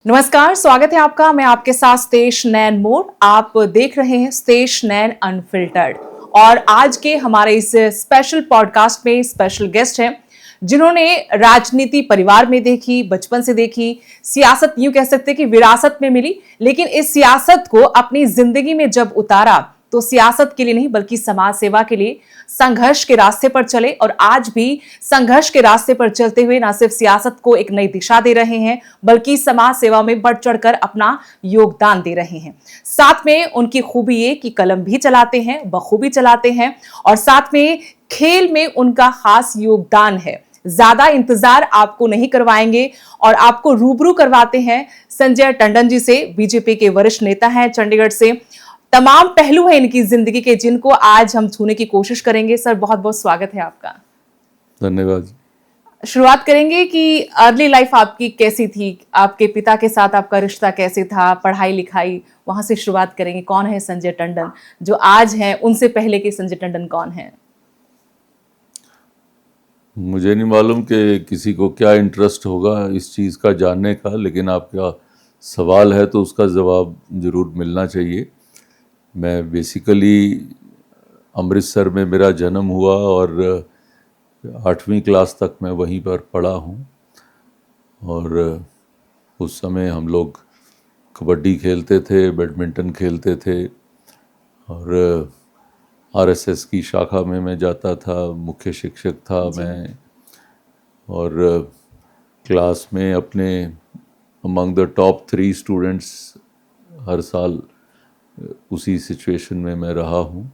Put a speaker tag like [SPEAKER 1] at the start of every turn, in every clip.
[SPEAKER 1] नमस्कार, स्वागत है आपका। मैं आपके साथ स्तेश नैन मोड़। आप देख रहे हैं स्तेश नैन अनफिल्टर्ड। और आज के हमारे इस स्पेशल पॉडकास्ट में स्पेशल गेस्ट हैं जिन्होंने राजनीति परिवार में देखी, बचपन से देखी। सियासत यूं कह सकते कि विरासत में मिली, लेकिन इस सियासत को अपनी जिंदगी में जब उतारा तो सियासत के लिए नहीं बल्कि समाज सेवा के लिए संघर्ष के रास्ते पर चले। और आज भी संघर्ष के रास्ते पर चलते हुए न सिर्फ सियासत को एक नई दिशा दे रहे हैं बल्कि समाज सेवा में बढ़ चढ़कर अपना योगदान दे रहे हैं। साथ में उनकी खूबी ये कि कलम भी चलाते हैं, बखूबी चलाते हैं, और साथ में खेल में उनका खास योगदान है। ज्यादा इंतजार आपको नहीं करवाएंगे और आपको रूबरू करवाते हैं संजय टंडन जी से। बीजेपी के वरिष्ठ नेता हैं, चंडीगढ़ से। तमाम पहलू हैं इनकी जिंदगी के जिनको आज हम छूने की कोशिश करेंगे। सर, बहुत बहुत स्वागत है आपका।
[SPEAKER 2] धन्यवाद।
[SPEAKER 1] शुरुआत करेंगे कि अर्ली लाइफ आपकी कैसी थी, आपके पिता के साथ आपका रिश्ता कैसे था, पढ़ाई लिखाई, वहां से शुरुआत करेंगे। कौन है संजय टंडन जो आज हैं, उनसे पहले के संजय टंडन कौन है?
[SPEAKER 2] मुझे नहीं मालूम कि किसी को क्या इंटरेस्ट होगा इस चीज़ का जानने का, लेकिन आपका सवाल है तो उसका जवाब ज़रूर मिलना चाहिए। मैं बेसिकली अमृतसर में मेरा जन्म हुआ और 8वीं क्लास तक मैं वहीं पर पढ़ा हूँ। और उस समय हम लोग कबड्डी खेलते थे, बैडमिंटन खेलते थे, और आरएसएस की शाखा में मैं जाता था, मुख्य शिक्षक था मैं। और क्लास में अपने अमंग द टॉप 3 स्टूडेंट्स हर साल उसी सिचुएशन में मैं रहा हूँ।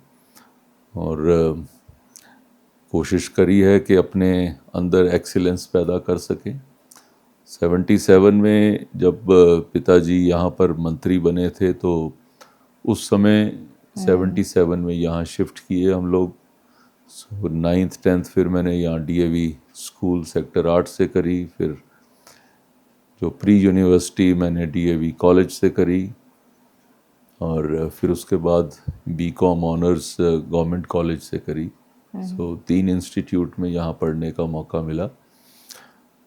[SPEAKER 2] और कोशिश करी है कि अपने अंदर एक्सीलेंस पैदा कर सकें। 77 में जब पिताजी यहाँ पर मंत्री बने थे तो उस समय 77 में यहाँ शिफ्ट किए हम लोग। 9th 10th फिर मैंने यहाँ डीएवी स्कूल सेक्टर 8 से करी। फिर जो प्री यूनिवर्सिटी मैंने डीएवी कॉलेज से करी, और फिर उसके बाद बीकॉम ऑनर्स गवर्नमेंट कॉलेज से करी। सो 3 इंस्टीट्यूट में यहाँ पढ़ने का मौका मिला।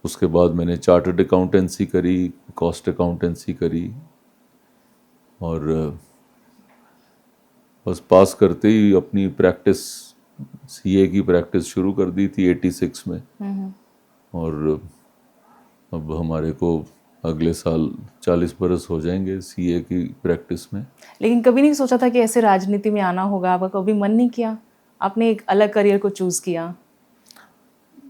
[SPEAKER 2] उसके बाद मैंने चार्टर्ड अकाउंटेंसी करी, कॉस्ट अकाउंटेंसी करी, और बस पास करते ही अपनी प्रैक्टिस, सीए की प्रैक्टिस शुरू कर दी थी 86 में। और अब हमारे को अगले साल 40 बरस हो जाएंगे सीए की प्रैक्टिस में।
[SPEAKER 1] लेकिन कभी नहीं सोचा था कि ऐसे राजनीति में आना होगा? आपका कभी मन नहीं किया? आपने एक अलग करियर को चूज किया?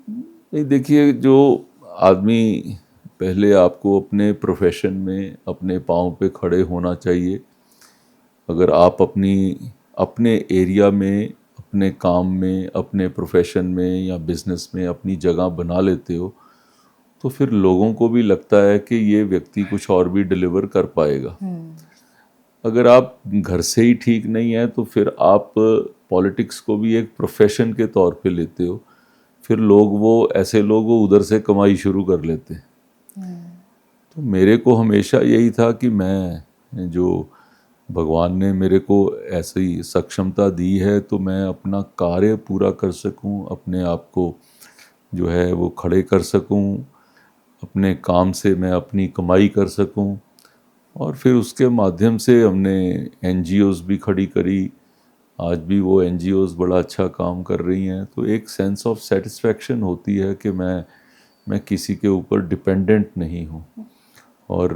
[SPEAKER 2] नहीं, देखिए, जो आदमी पहले आपको अपने प्रोफेशन में अपने पाँव पे खड़े होना चाहिए। अगर आप अपने एरिया में, अपने काम में, अपने प्रोफेशन में या बिजनेस में अपनी जगह बना लेते हो तो फिर लोगों को भी लगता है कि ये व्यक्ति कुछ और भी डिलीवर कर पाएगा। अगर आप घर से ही ठीक नहीं है तो फिर आप पॉलिटिक्स को भी एक प्रोफेशन के तौर पे लेते हो। फिर ऐसे लोग वो उधर से कमाई शुरू कर लेते हैं। तो मेरे को हमेशा यही था कि मैं, जो भगवान ने मेरे को ऐसी सक्षमता दी है तो मैं अपना कार्य पूरा कर सकूं, अपने आप को जो है वो खड़े कर सकूं, अपने काम से मैं अपनी कमाई कर सकूं। और फिर उसके माध्यम से हमने एनजीओज़ भी खड़ी करी। आज भी वो एनजीओज़ बड़ा अच्छा काम कर रही हैं। तो एक सेंस ऑफ सेटिस्फैक्शन होती है कि मैं किसी के ऊपर डिपेंडेंट नहीं हूँ। और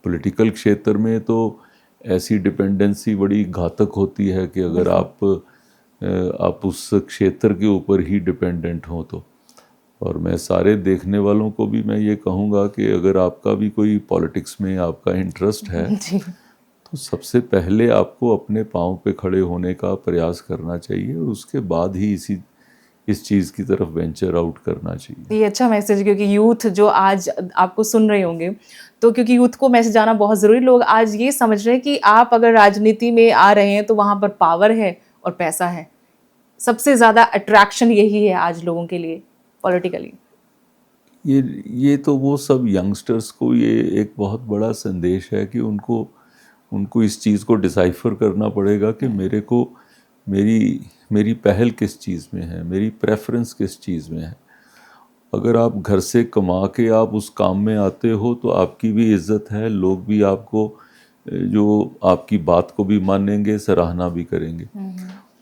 [SPEAKER 2] पॉलिटिकल क्षेत्र में तो ऐसी डिपेंडेंसी बड़ी घातक होती है कि अगर आप उस क्षेत्र के ऊपर ही डिपेंडेंट हो तो। और मैं सारे देखने वालों को भी मैं ये कहूँगा कि अगर आपका भी कोई पॉलिटिक्स में आपका इंटरेस्ट है तो सबसे पहले आपको अपने पाँव पे खड़े होने का प्रयास करना चाहिए, और उसके बाद ही इस चीज़ की तरफ वेंचर आउट करना चाहिए।
[SPEAKER 1] ये अच्छा मैसेज, क्योंकि यूथ जो आज आपको सुन रहे होंगे, तो क्योंकि यूथ को मैसेज आना बहुत ज़रूरी। लोग आज ये समझ रहे हैं कि आप अगर राजनीति में आ रहे हैं तो वहाँ पर पावर है और पैसा है। सबसे ज़्यादा अट्रैक्शन यही है आज लोगों के लिए पॉलिटिकली।
[SPEAKER 2] ये तो वो सब यंगस्टर्स को ये एक बहुत बड़ा संदेश है कि उनको इस चीज़ को डिसाइफर करना पड़ेगा कि मेरी पहल किस चीज़ में है, मेरी प्रेफरेंस किस चीज़ में है। अगर आप घर से कमा के आप उस काम में आते हो तो आपकी भी इज्जत है, लोग भी आपको जो आपकी बात को भी मानेंगे, सराहना भी करेंगे।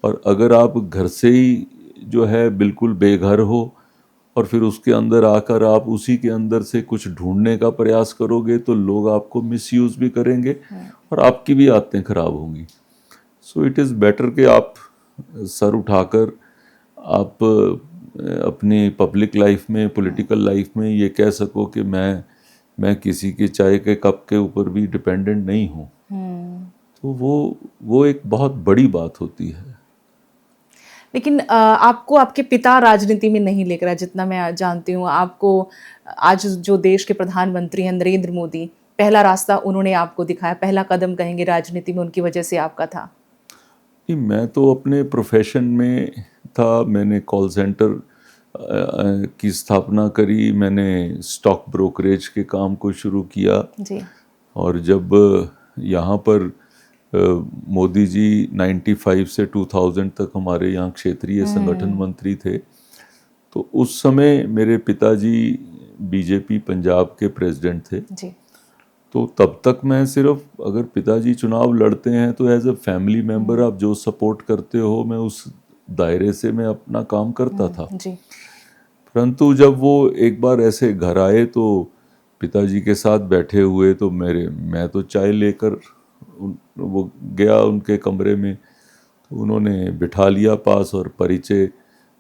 [SPEAKER 2] और अगर आप घर से ही जो है बिल्कुल बेघर हो और फिर उसके अंदर आकर आप उसी के अंदर से कुछ ढूंढने का प्रयास करोगे तो लोग आपको मिसयूज भी करेंगे और आपकी भी आदतें खराब होंगी। सो इट इज़ बेटर कि आप सर उठाकर आप अपनी पब्लिक लाइफ में, पॉलिटिकल लाइफ में ये कह सको कि मैं किसी के चाय के कप के ऊपर भी डिपेंडेंट नहीं हूँ। तो वो एक बहुत बड़ी बात होती है।
[SPEAKER 1] लेकिन आपको आपके पिता राजनीति में नहीं लेकर आए, जितना मैं जानती हूँ। आपको आज जो देश के प्रधानमंत्री हैं नरेंद्र मोदी, पहला रास्ता उन्होंने आपको दिखाया, पहला कदम कहेंगे राजनीति में उनकी वजह से आपका था।
[SPEAKER 2] नहीं, मैं तो अपने प्रोफेशन में था। मैंने कॉल सेंटर की स्थापना करी, मैंने स्टॉक ब्रोकरेज के काम को शुरू किया
[SPEAKER 1] जी।
[SPEAKER 2] और जब यहाँ पर मोदी जी 95 से 2000 तक हमारे यहाँ क्षेत्रीय संगठन मंत्री थे, तो उस समय मेरे पिताजी बीजेपी पंजाब के प्रेसिडेंट थे।
[SPEAKER 1] जी।
[SPEAKER 2] तो तब तक मैं सिर्फ, अगर पिताजी चुनाव लड़ते हैं तो एज अ फैमिली मेंबर आप जो सपोर्ट करते हो, मैं उस दायरे से मैं अपना काम करता था।
[SPEAKER 1] जी।
[SPEAKER 2] परंतु जब वो एक बार ऐसे घर आए तो पिताजी के साथ बैठे हुए तो मैं तो चाय लेकर वो गया उनके कमरे में, तो उन्होंने बिठा लिया पास और परिचय,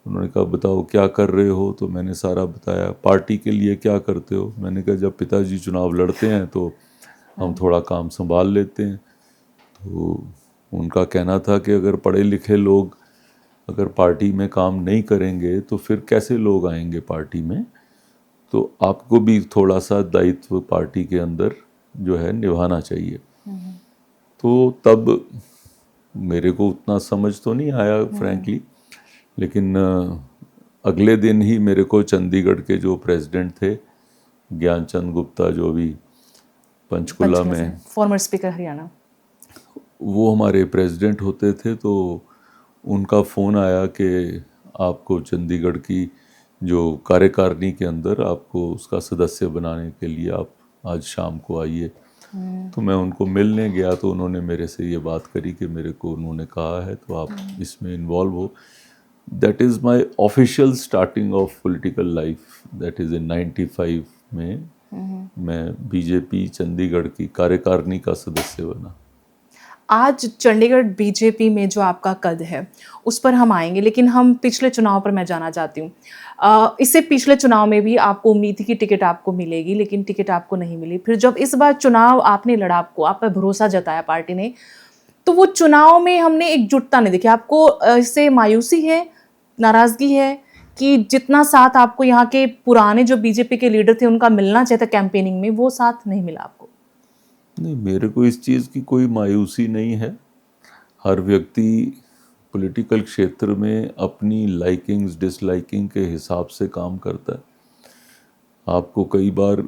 [SPEAKER 2] उन्होंने कहा बताओ क्या कर रहे हो, तो मैंने सारा बताया। पार्टी के लिए क्या करते हो, मैंने कहा जब पिताजी चुनाव लड़ते हैं तो हम थोड़ा काम संभाल लेते हैं। तो उनका कहना था कि अगर पढ़े लिखे लोग अगर पार्टी में काम नहीं करेंगे तो फिर कैसे लोग आएंगे पार्टी में, तो आपको भी थोड़ा सा दायित्व पार्टी के अंदर जो है निभाना चाहिए। तो तब मेरे को उतना समझ तो नहीं आया फ्रैंकली, लेकिन अगले दिन ही मेरे को चंडीगढ़ के जो प्रेसिडेंट थे ज्ञानचंद गुप्ता, जो भी पंचकुला में
[SPEAKER 1] फॉर्मर स्पीकर हरियाणा,
[SPEAKER 2] वो हमारे प्रेसिडेंट होते थे, तो उनका फ़ोन आया कि आपको चंडीगढ़ की जो कार्यकारिणी के अंदर आपको उसका सदस्य बनाने के लिए आप आज शाम को आइए। तो मैं उनको मिलने गया तो उन्होंने मेरे से ये बात करी कि मेरे को उन्होंने कहा है तो आप इसमें इन्वॉल्व हो। That is my official starting of political life, that is in 95 में मैं बीजेपी चंडीगढ़ की कार्यकारिणी का सदस्य बना।
[SPEAKER 1] आज चंडीगढ़ बीजेपी में जो आपका कद है उस पर हम आएंगे, लेकिन हम पिछले चुनाव पर मैं जाना चाहती हूँ। इससे पिछले चुनाव में भी आपको उम्मीद थी कि टिकट आपको मिलेगी, लेकिन टिकट आपको नहीं मिली। फिर जब इस बार चुनाव आपने लड़ा, आपको आप पर भरोसा जताया पार्टी ने, तो वो चुनाव में हमने एकजुटता नहीं देखी। आपको इससे मायूसी है, नाराजगी है कि जितना साथ आपको यहाँ के पुराने जो बीजेपी के लीडर थे उनका मिलना चाहिए था कैंपेनिंग में, वो साथ नहीं मिला आपको?
[SPEAKER 2] नहीं, मेरे को इस चीज़ की कोई मायूसी नहीं है। हर व्यक्ति पॉलिटिकल क्षेत्र में अपनी लाइकिंग्स डिसलाइकिंग के हिसाब से काम करता है। आपको कई बार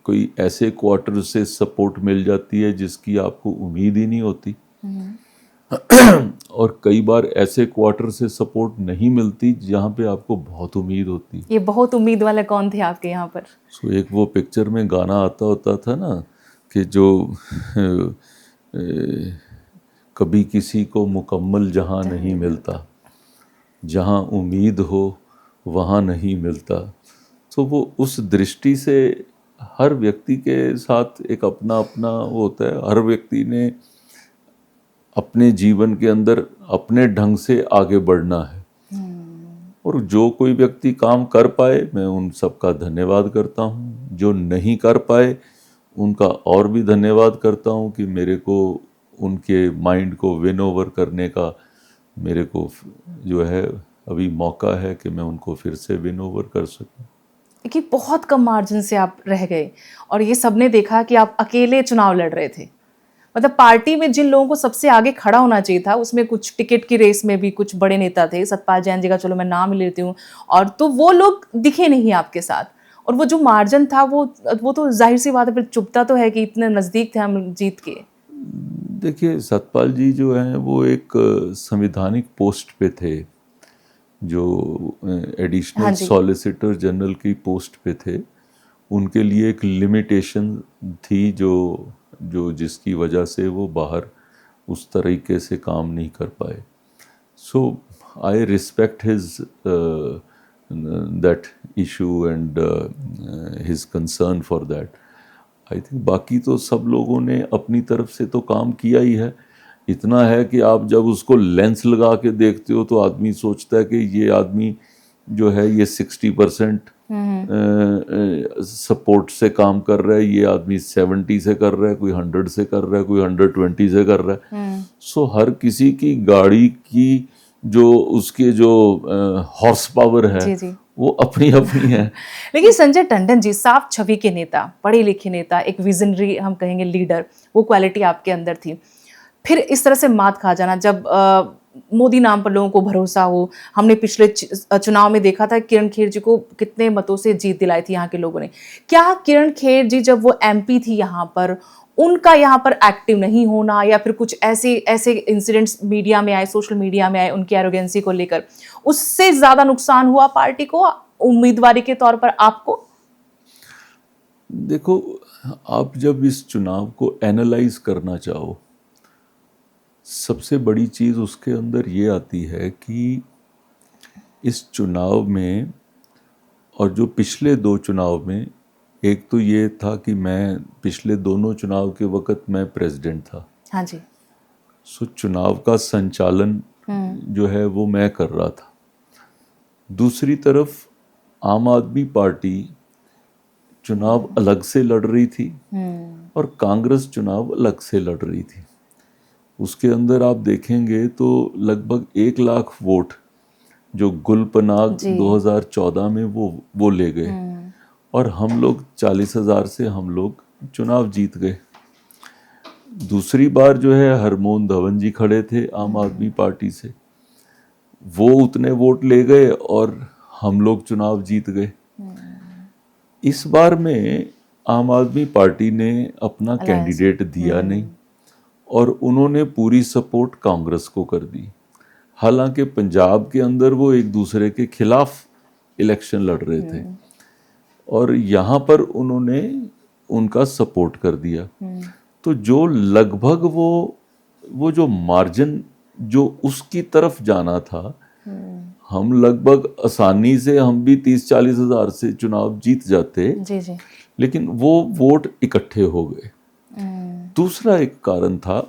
[SPEAKER 2] कोई ऐसे क्वार्टर से सपोर्ट मिल जाती है जिसकी आपको उम्मीद ही नहीं होती और कई बार ऐसे क्वार्टर से सपोर्ट नहीं मिलती जहाँ पे आपको बहुत उम्मीद होती।
[SPEAKER 1] ये बहुत उम्मीद वाले कौन थे आपके यहाँ पर?
[SPEAKER 2] सो एक वो पिक्चर में गाना आता होता था ना कि जो कभी किसी को मुकम्मल जहाँ नहीं मिलता, जहाँ उम्मीद हो वहाँ नहीं मिलता। तो वो उस दृष्टि से हर व्यक्ति के साथ एक अपना अपना वो होता है। हर व्यक्ति ने अपने जीवन के अंदर अपने ढंग से आगे बढ़ना है और जो कोई व्यक्ति काम कर पाए मैं उन सबका धन्यवाद करता हूँ, जो नहीं कर पाए उनका और भी धन्यवाद करता हूँ कि मेरे को उनके माइंड को विन ओवर करने का मेरे को जो है अभी मौका है कि मैं उनको फिर से विन ओवर कर सकूं।
[SPEAKER 1] कि बहुत कम मार्जिन से आप रह गए और ये सबने देखा कि आप अकेले चुनाव लड़ रहे थे। मतलब पार्टी में जिन लोगों को सबसे आगे खड़ा होना चाहिए था उसमें कुछ टिकट की रेस में भी कुछ बड़े नेता थे, सतपाल जैन जी का चलो मैं नाम ही लेती हूँ, और तो वो लोग दिखे नहीं आपके साथ। और वो जो मार्जिन था वो तो जाहिर सी बात है फिर चुभता तो है कि इतने नज़दीक थे हम जीत के।
[SPEAKER 2] देखिए सतपाल जी जो हैं वो एक संवैधानिक पोस्ट पे थे जो एडिशनल
[SPEAKER 1] हाँ जी।
[SPEAKER 2] सॉलिसिटर जनरल की पोस्ट पे थे, उनके लिए एक लिमिटेशन थी जो जिसकी वजह से वो बाहर उस तरीके से काम नहीं कर पाए. So I respect his that issue and his concern for that. I think बाकी तो सब लोगों ने अपनी तरफ से तो काम किया ही है. इतना है कि आप जब उसको लेंस लगा के देखते हो तो आदमी सोचता है कि ये आदमी जो है ये 60% सपोर्ट से काम कर रहा है, ये आदमी 70 से कर रहा है, कोई 100 से कर रहा है, कोई 120 से कर रहा है. सो हर किसी की गाड़ी की जो उसके जो हॉर्स पावर है
[SPEAKER 1] जी, जी.
[SPEAKER 2] वो अपनी अपनी है.
[SPEAKER 1] लेकिन संजय टंडन जी साफ छवि के नेता, पढ़े लिखे नेता, एक विजनरी हम कहेंगे लीडर, वो क्वालिटी आपके अंदर थी. फिर इस तरह से मात खा जाना जब मोदी नाम पर लोगों को भरोसा हो. हमने पिछले चुनाव में देखा था किरण खेर जी को कितने मतों से जीत दिलाई थी यहाँ के लोगों ने. क्या किरण खेर जी जब वो एमपी थी यहाँ पर, उनका यहाँ पर एक्टिव नहीं होना या फिर कुछ ऐसे इंसिडेंट्स मीडिया में आए, सोशल मीडिया में आए उनकी एरोगेंसी को लेकर, उससे ज्यादा नुकसान हुआ पार्टी को उम्मीदवारी के तौर पर आपको?
[SPEAKER 2] देखो, आप जब इस चुनाव को एनालाइज करना चाहो, सबसे बड़ी चीज़ उसके अंदर ये आती है कि इस चुनाव में और जो पिछले 2 चुनाव में, एक तो ये था कि मैं पिछले दोनों चुनाव के वक्त मैं प्रेसिडेंट था.
[SPEAKER 1] हाँ जी.
[SPEAKER 2] सो चुनाव का संचालन जो है वो मैं कर रहा था. दूसरी तरफ आम आदमी पार्टी चुनाव अलग से लड़ रही थी और कांग्रेस चुनाव अलग से लड़ रही थी. उसके अंदर आप देखेंगे तो लगभग 1 लाख वोट जो गुल पनाग 2014 में वो ले गए और हम लोग 40,000 से हम लोग चुनाव जीत गए. दूसरी बार जो है हरमोहन धवन जी खड़े थे आम आदमी पार्टी से, वो उतने वोट ले गए और हम लोग चुनाव जीत गए. इस बार में आम आदमी पार्टी ने अपना कैंडिडेट दिया नहीं और उन्होंने पूरी सपोर्ट कांग्रेस को कर दी. हालांकि पंजाब के अंदर वो एक दूसरे के खिलाफ इलेक्शन लड़ रहे थे और यहाँ पर उन्होंने उनका सपोर्ट कर दिया. तो जो लगभग वो जो मार्जिन जो उसकी तरफ जाना था, हम लगभग आसानी से हम भी 30-40 हज़ार से चुनाव जीत जाते.
[SPEAKER 1] जी जी.
[SPEAKER 2] लेकिन वो वोट इकट्ठे हो गए. दूसरा एक कारण था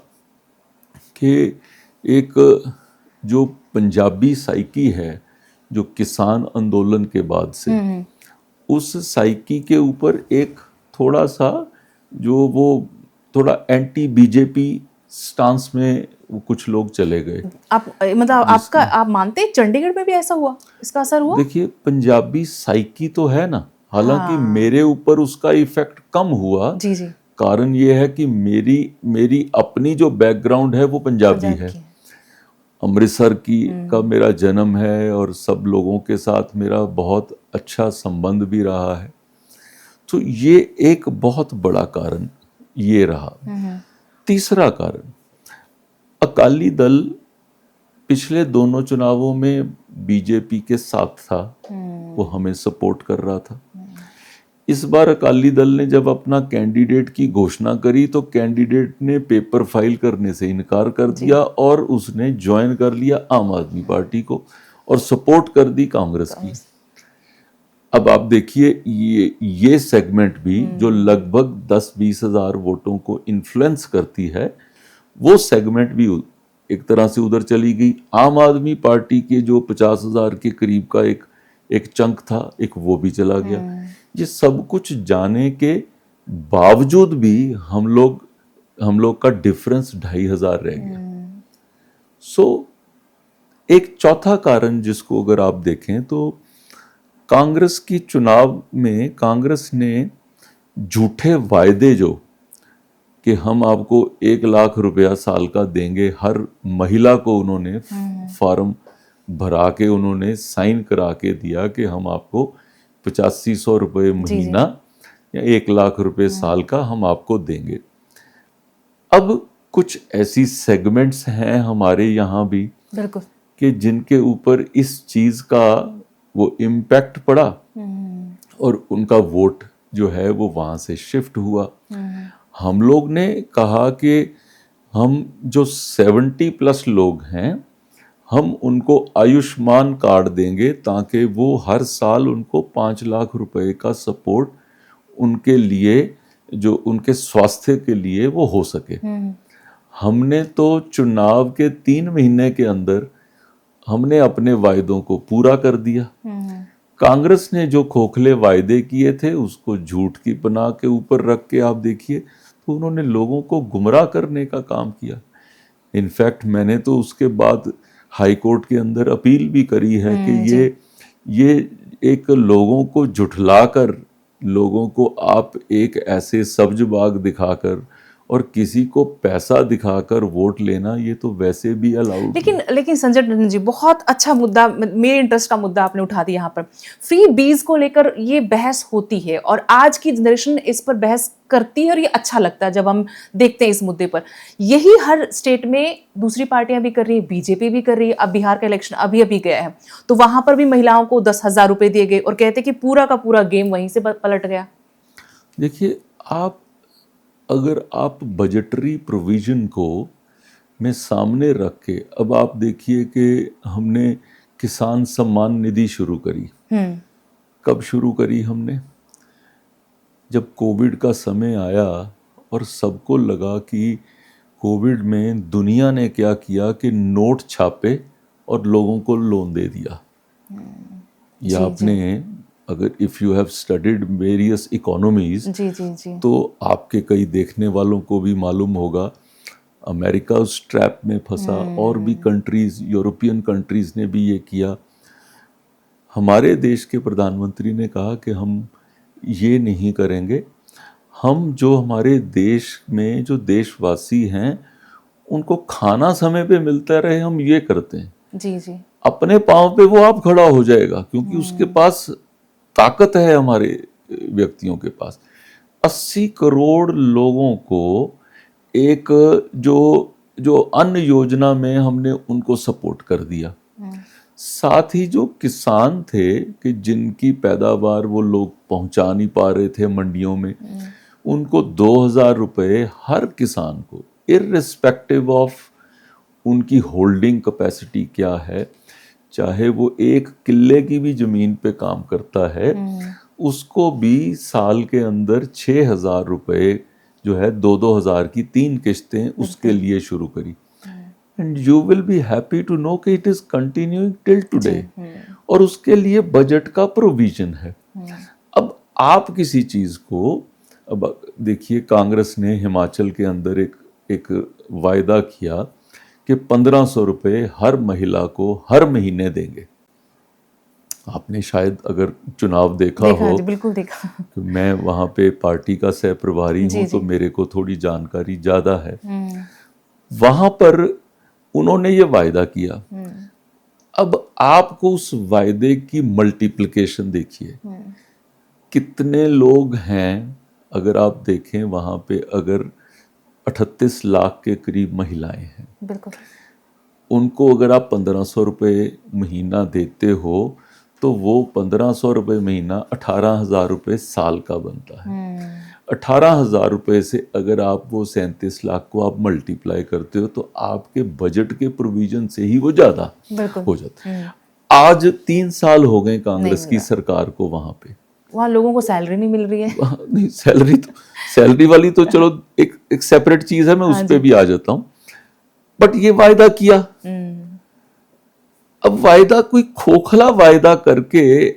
[SPEAKER 2] कि एक जो पंजाबी साइकी है, जो किसान आंदोलन के बाद से, उस साइकी के ऊपर एक थोड़ा सा जो वो थोड़ा एंटी बीजेपी स्टांस में वो कुछ लोग चले गए.
[SPEAKER 1] आप मतलब आप मानते हैं चंडीगढ़ में भी ऐसा हुआ, इसका असर हुआ?
[SPEAKER 2] देखिए, पंजाबी साइकी तो है ना, हालांकि मेरे ऊपर उसका इफेक्ट कम हुआ.
[SPEAKER 1] जी जी.
[SPEAKER 2] कारण ये है कि मेरी अपनी जो बैकग्राउंड है वो पंजाबी है. अमृतसर का मेरा जन्म है और सब लोगों के साथ मेरा बहुत अच्छा संबंध भी रहा है. तो ये एक बहुत बड़ा कारण ये रहा. तीसरा कारण, अकाली दल पिछले दोनों चुनावों में बीजेपी के साथ था, वो हमें सपोर्ट कर रहा था. इस बार अकाली दल ने जब अपना कैंडिडेट की घोषणा करी तो कैंडिडेट ने पेपर फाइल करने से इनकार कर दिया और उसने ज्वाइन कर लिया आम आदमी पार्टी को और सपोर्ट कर दी कांग्रेस की. अब आप देखिए, ये सेगमेंट भी जो लगभग 10-20 हज़ार वोटों को इन्फ्लुएंस करती है, वो सेगमेंट भी एक तरह से उधर चली गई. आम आदमी पार्टी के जो 50,000 के करीब का एक चंक था, एक वो भी चला गया. ये सब कुछ जाने के बावजूद भी हम लोग का डिफरेंस 2,500 रह गया. सो एक चौथा कारण जिसको अगर आप देखें तो कांग्रेस की चुनाव में कांग्रेस ने झूठे वायदे जो कि हम आपको 1 लाख रुपया साल का देंगे, हर महिला को उन्होंने फॉर्म भरा के उन्होंने साइन करा के दिया कि हम आपको 8500 रुपये महीना या 1 लाख रुपए साल का हम आपको देंगे. अब कुछ ऐसी सेगमेंट्स हैं हमारे यहाँ भी
[SPEAKER 1] बिल्कुल
[SPEAKER 2] कि जिनके ऊपर इस चीज का वो इम्पैक्ट पड़ा और उनका वोट जो है वो वहां से शिफ्ट हुआ। हम लोग ने कहा कि हम जो 70+ लोग हैं हम उनको आयुष्मान कार्ड देंगे ताकि वो हर साल उनको 5 लाख रुपए का सपोर्ट उनके लिए, जो उनके स्वास्थ्य के लिए वो हो सके। हमने तो चुनाव के 3 महीने के अंदर हमने अपने वायदों को पूरा कर दिया। कांग्रेस ने जो खोखले वायदे किए थे उसको झूठ की बना के ऊपर रख के आप देखिए तो उन्होंने लोगों को गुमराह करने का काम किया। इनफैक्ट मैंने तो उसके बाद हाई कोर्ट के अंदर अपील भी करी है कि ये एक लोगों को झुठलाकर, लोगों को आप एक ऐसे सब्ज बाग दिखाकर और किसी को पैसा दिखाकर वोट लेना, ये तो वैसे भी अलाउड।
[SPEAKER 1] लेकिन संजय टंडन जी, बहुत अच्छा मुद्दा, मेरे इंटरेस्ट का मुद्दा आपने उठा दिया यहाँ पर। फ्री बीज को लेकर ये बहस होती है और आज की जनरेशन इस पर बहस करती है और ये अच्छा लगता है जब हम देखते हैं इस मुद्दे पर। यही हर स्टेट में दूसरी पार्टियां भी कर रही है, बीजेपी भी कर रही है। अब बिहार का इलेक्शन अभी अभी गया है तो वहां पर भी महिलाओं को 10,000 रुपए दिए गए और कहते कि पूरा का पूरा गेम वहीं से पलट गया।
[SPEAKER 2] देखिए, अगर आप बजटरी प्रोविजन को में सामने रख के, अब आप देखिए कि हमने किसान सम्मान निधि शुरू करी। कब शुरू करी हमने? जब कोविड का समय आया और सबको लगा कि कोविड में दुनिया ने क्या किया कि नोट छापे और लोगों को लोन दे दिया। या आपने, अगर if you have studied various economies, तो आपके कई देखने वालों को भी मालूम होगा अमेरिका उस ट्रैप में फंसा और भी कंट्रीज, यूरोपियन कंट्रीज ने भी ये किया। हमारे देश के प्रधानमंत्री ने कहा कि हम ये नहीं करेंगे, हम जो हमारे देश में जो देशवासी हैं उनको खाना समय पे मिलता रहे, हम ये करते हैं। अपने पाँव पे वो आप खड़ा हो जाएगा क्योंकि उसके पास ताकत है। हमारे व्यक्तियों के पास 80 करोड़ लोगों को एक जो अन्न योजना में हमने उनको सपोर्ट कर दिया। साथ ही जो किसान थे कि जिनकी पैदावार वो लोग पहुंचा नहीं पा रहे थे मंडियों में, उनको 2,000 रुपए हर किसान को, इर्रिस्पेक्टिव ऑफ उनकी होल्डिंग कैपेसिटी क्या है, चाहे वो 1 किले की भी जमीन पे काम करता है, उसको भी साल के अंदर 6,000 रुपए जो है 2,000 की 3 किस्तें उसके लिए शुरू करी। And you will be happy to know कि it is continuing till today. और उसके लिए बजट का प्रोविजन है। अब आप किसी चीज को, अब देखिए कांग्रेस ने हिमाचल के अंदर एक वायदा किया कि 1,500 रुपए हर महिला को हर महीने देंगे। आपने शायद अगर चुनाव देखा हो,
[SPEAKER 1] बिल्कुल देखा।
[SPEAKER 2] तो मैं वहाँ पे पार्टी का सह प्रभारी हूँ तो मेरे को थोड़ी जानकारी ज़्यादा है। वहाँ पर उन्होंने ये वायदा किया। अब आपको उस वायदे की मल्टीप्लिकेशन देखिए, कितने लोग हैं। अगर आप देखें वहाँ पे अगर 38 लाख के करीब महिलाएं हैं,
[SPEAKER 1] बिल्कुल,
[SPEAKER 2] उनको अगर आप 1,500 रुपये महीना देते हो तो वो 1,500 रुपये महीना 18,000 रुपये साल का बनता है। 18,000 रुपये से अगर आप वो 37 लाख को आप मल्टीप्लाई करते हो तो आपके बजट के प्रोविजन से ही वो ज़्यादा हो जाता है। आज 3 साल हो गए कांग्रेस की सरकार को, वहाँ
[SPEAKER 1] लोगों को सैलरी नहीं मिल रही है।
[SPEAKER 2] नहीं, सैलरी वाली तो चलो एक सेपरेट चीज़ है, मैं उस पर भी आ जाता हूँ। बट ये वायदा किया, अब वायदा कोई खोखला वायदा करके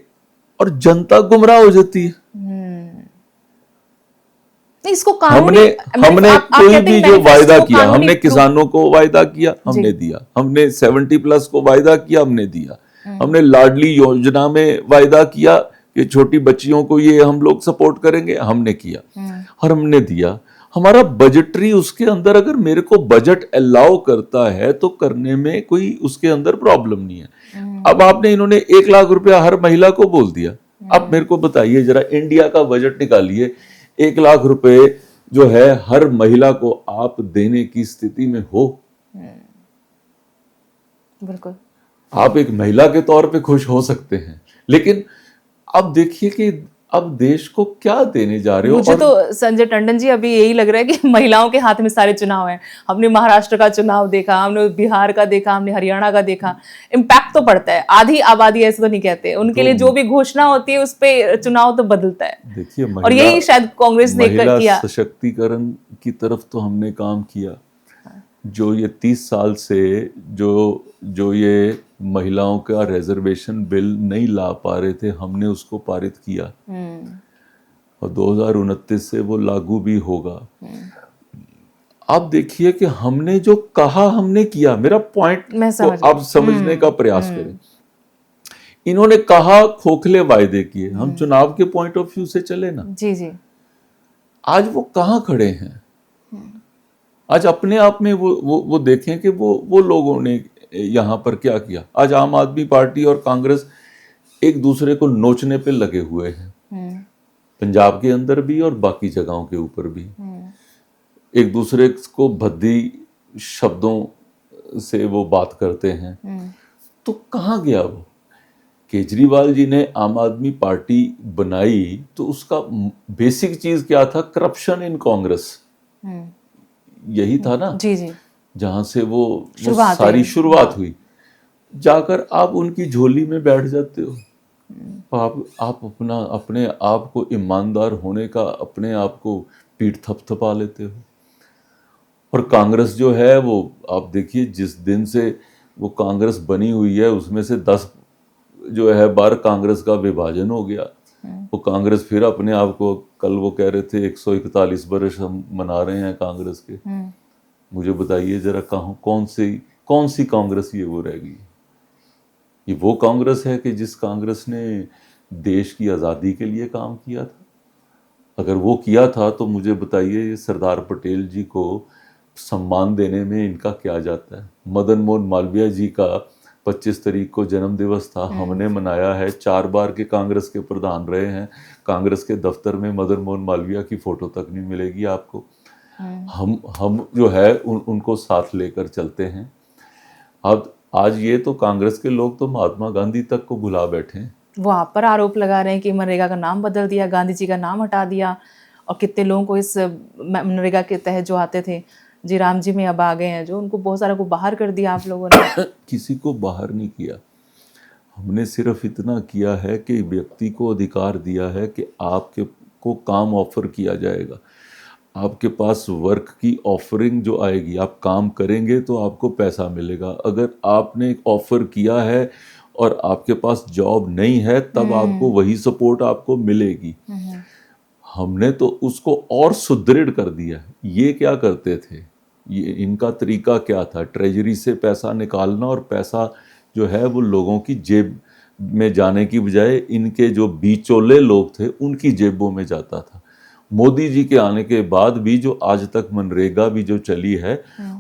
[SPEAKER 2] और जनता गुमराह हो जाती है।
[SPEAKER 1] इसको
[SPEAKER 2] हमने कोई भी जो वायदा किया, हमने किसानों को वायदा किया, हमने दिया। हमने 70+ को वायदा किया, हमने दिया। हमने लाडली योजना में वायदा किया कि छोटी बच्चियों को ये हम लोग सपोर्ट करेंगे, हमने किया और हमने दिया। हमारा बजटरी उसके अंदर, अगर मेरे को बजट अलाउ करता है तो करने में कोई उसके अंदर प्रॉब्लम नहीं है। अब आपने, इन्होंने 1 लाख रुपया हर महिला को बोल दिया। अब मेरे को बताइए जरा, इंडिया का बजट निकालिए, 1 लाख रुपए जो है हर महिला को आप देने की स्थिति में हो?
[SPEAKER 1] बिल्कुल।
[SPEAKER 2] आप एक महिला के तौर पे खुश हो सकते हैं, लेकिन अब देखिए कि अब देश को क्या देने जा रहे हो।
[SPEAKER 1] मुझे तो संजय टंडन जी अभी यही लग रहा है कि महिलाओं के हाथ में सारे चुनाव हैं। हमने महाराष्ट्र का चुनाव देखा, हमने बिहार का देखा, हमने हरियाणा का देखा, इम्पैक्ट तो पड़ता है। आधी आबादी ऐसे तो नहीं कहते, उनके लिए जो भी घोषणा होती है उस पे चुनाव तो बदलता है।
[SPEAKER 2] देखिए,
[SPEAKER 1] और यही शायद कांग्रेस ने
[SPEAKER 2] महिला
[SPEAKER 1] किया।
[SPEAKER 2] सशक्तिकरण की तरफ तो हमने काम किया। जो ये 30 साल से जो ये महिलाओं का रिजर्वेशन बिल नहीं ला पा रहे थे, हमने उसको पारित किया और 2029 से वो लागू भी होगा। आप देखिए कि हमने जो कहा हमने किया। मेरा पॉइंट को आप समझने का प्रयास करें। इन्होंने कहा, खोखले वायदे किए। हम चुनाव के पॉइंट ऑफ व्यू से चले ना,
[SPEAKER 1] जी जी,
[SPEAKER 2] आज वो कहाँ खड़े हैं? आज अपने आप में वो देखें कि वो लोगों ने यहाँ पर क्या किया। आज आम आदमी पार्टी और कांग्रेस एक दूसरे को नोचने पे लगे हुए हैं, पंजाब के अंदर भी और बाकी जगहों के ऊपर भी। एक दूसरे को भद्दी शब्दों से वो बात करते हैं। तो कहाँ गया वो? केजरीवाल जी ने आम आदमी पार्टी बनाई तो उसका बेसिक चीज क्या था? करप्शन इन कांग्रेस, यही था ना। जी जी, जहां से वो सारी शुरुआत हुई। जाकर आप उनकी झोली में बैठ जाते हो। आप अपने आप को ईमानदार होने का अपने आप को पीठ थपथपा लेते हो। और कांग्रेस जो है वो आप देखिए, जिस दिन से वो कांग्रेस बनी हुई है उसमें से 10 जो है बार कांग्रेस का विभाजन हो गया। वो कांग्रेस फिर अपने आप को, कल वो कह रहे थे 141 वर्ष हम मना रहे हैं कांग्रेस के। मुझे बताइए जरा, कौन सी कांग्रेस ये वो रह गई? ये वो कांग्रेस है कि जिस कांग्रेस ने देश की आज़ादी के लिए काम किया था? अगर वो किया था तो मुझे बताइए सरदार पटेल जी को सम्मान देने में इनका क्या जाता है? मदन मोहन मालवीय जी का 25 तारीख को जन्म दिवस था, हमने मनाया है। 4 बार के कांग्रेस के प्रधान रहे हैं। कांग्रेस के दफ्तर में मदन मोहन मालवीय की फोटो तक नहीं मिलेगी आपको। हम जो है उनको साथ लेकर चलते हैं। अब आज ये तो कांग्रेस के लोग तो महात्मा गांधी तक को भुला बैठे हैं।
[SPEAKER 1] वो आप पर आरोप लगा रहे हैं कि मनरेगा का नाम बदल दिया, गांधी जी का नाम हटा दिया, और कितने लोगों को इस मनरेगा के तहत जो आते थे, जी राम जी में अब आ गए हैं जो, उनको बहुत सारा को बाहर कर दिया आप लोगों ने।
[SPEAKER 2] किसी को बाहर नहीं किया, हमने सिर्फ इतना किया है कि व्यक्ति को अधिकार दिया है कि आपके को काम ऑफर किया जाएगा। आपके पास वर्क की ऑफरिंग जो आएगी, आप काम करेंगे तो आपको पैसा मिलेगा। अगर आपने एक ऑफर किया है और आपके पास जॉब नहीं है तब आपको वही सपोर्ट आपको मिलेगी। हमने तो उसको और सुदृढ़ कर दिया। ये क्या करते थे? ये इनका तरीका क्या था? ट्रेजरी से पैसा निकालना, और पैसा जो है वो लोगों की जेब में जाने की बजाय इनके जो बिचौले लोग थे उनकी जेबों में जाता था। मोदी जी के आने के बाद भी जो आज तक मनरेगा भी जो चली है,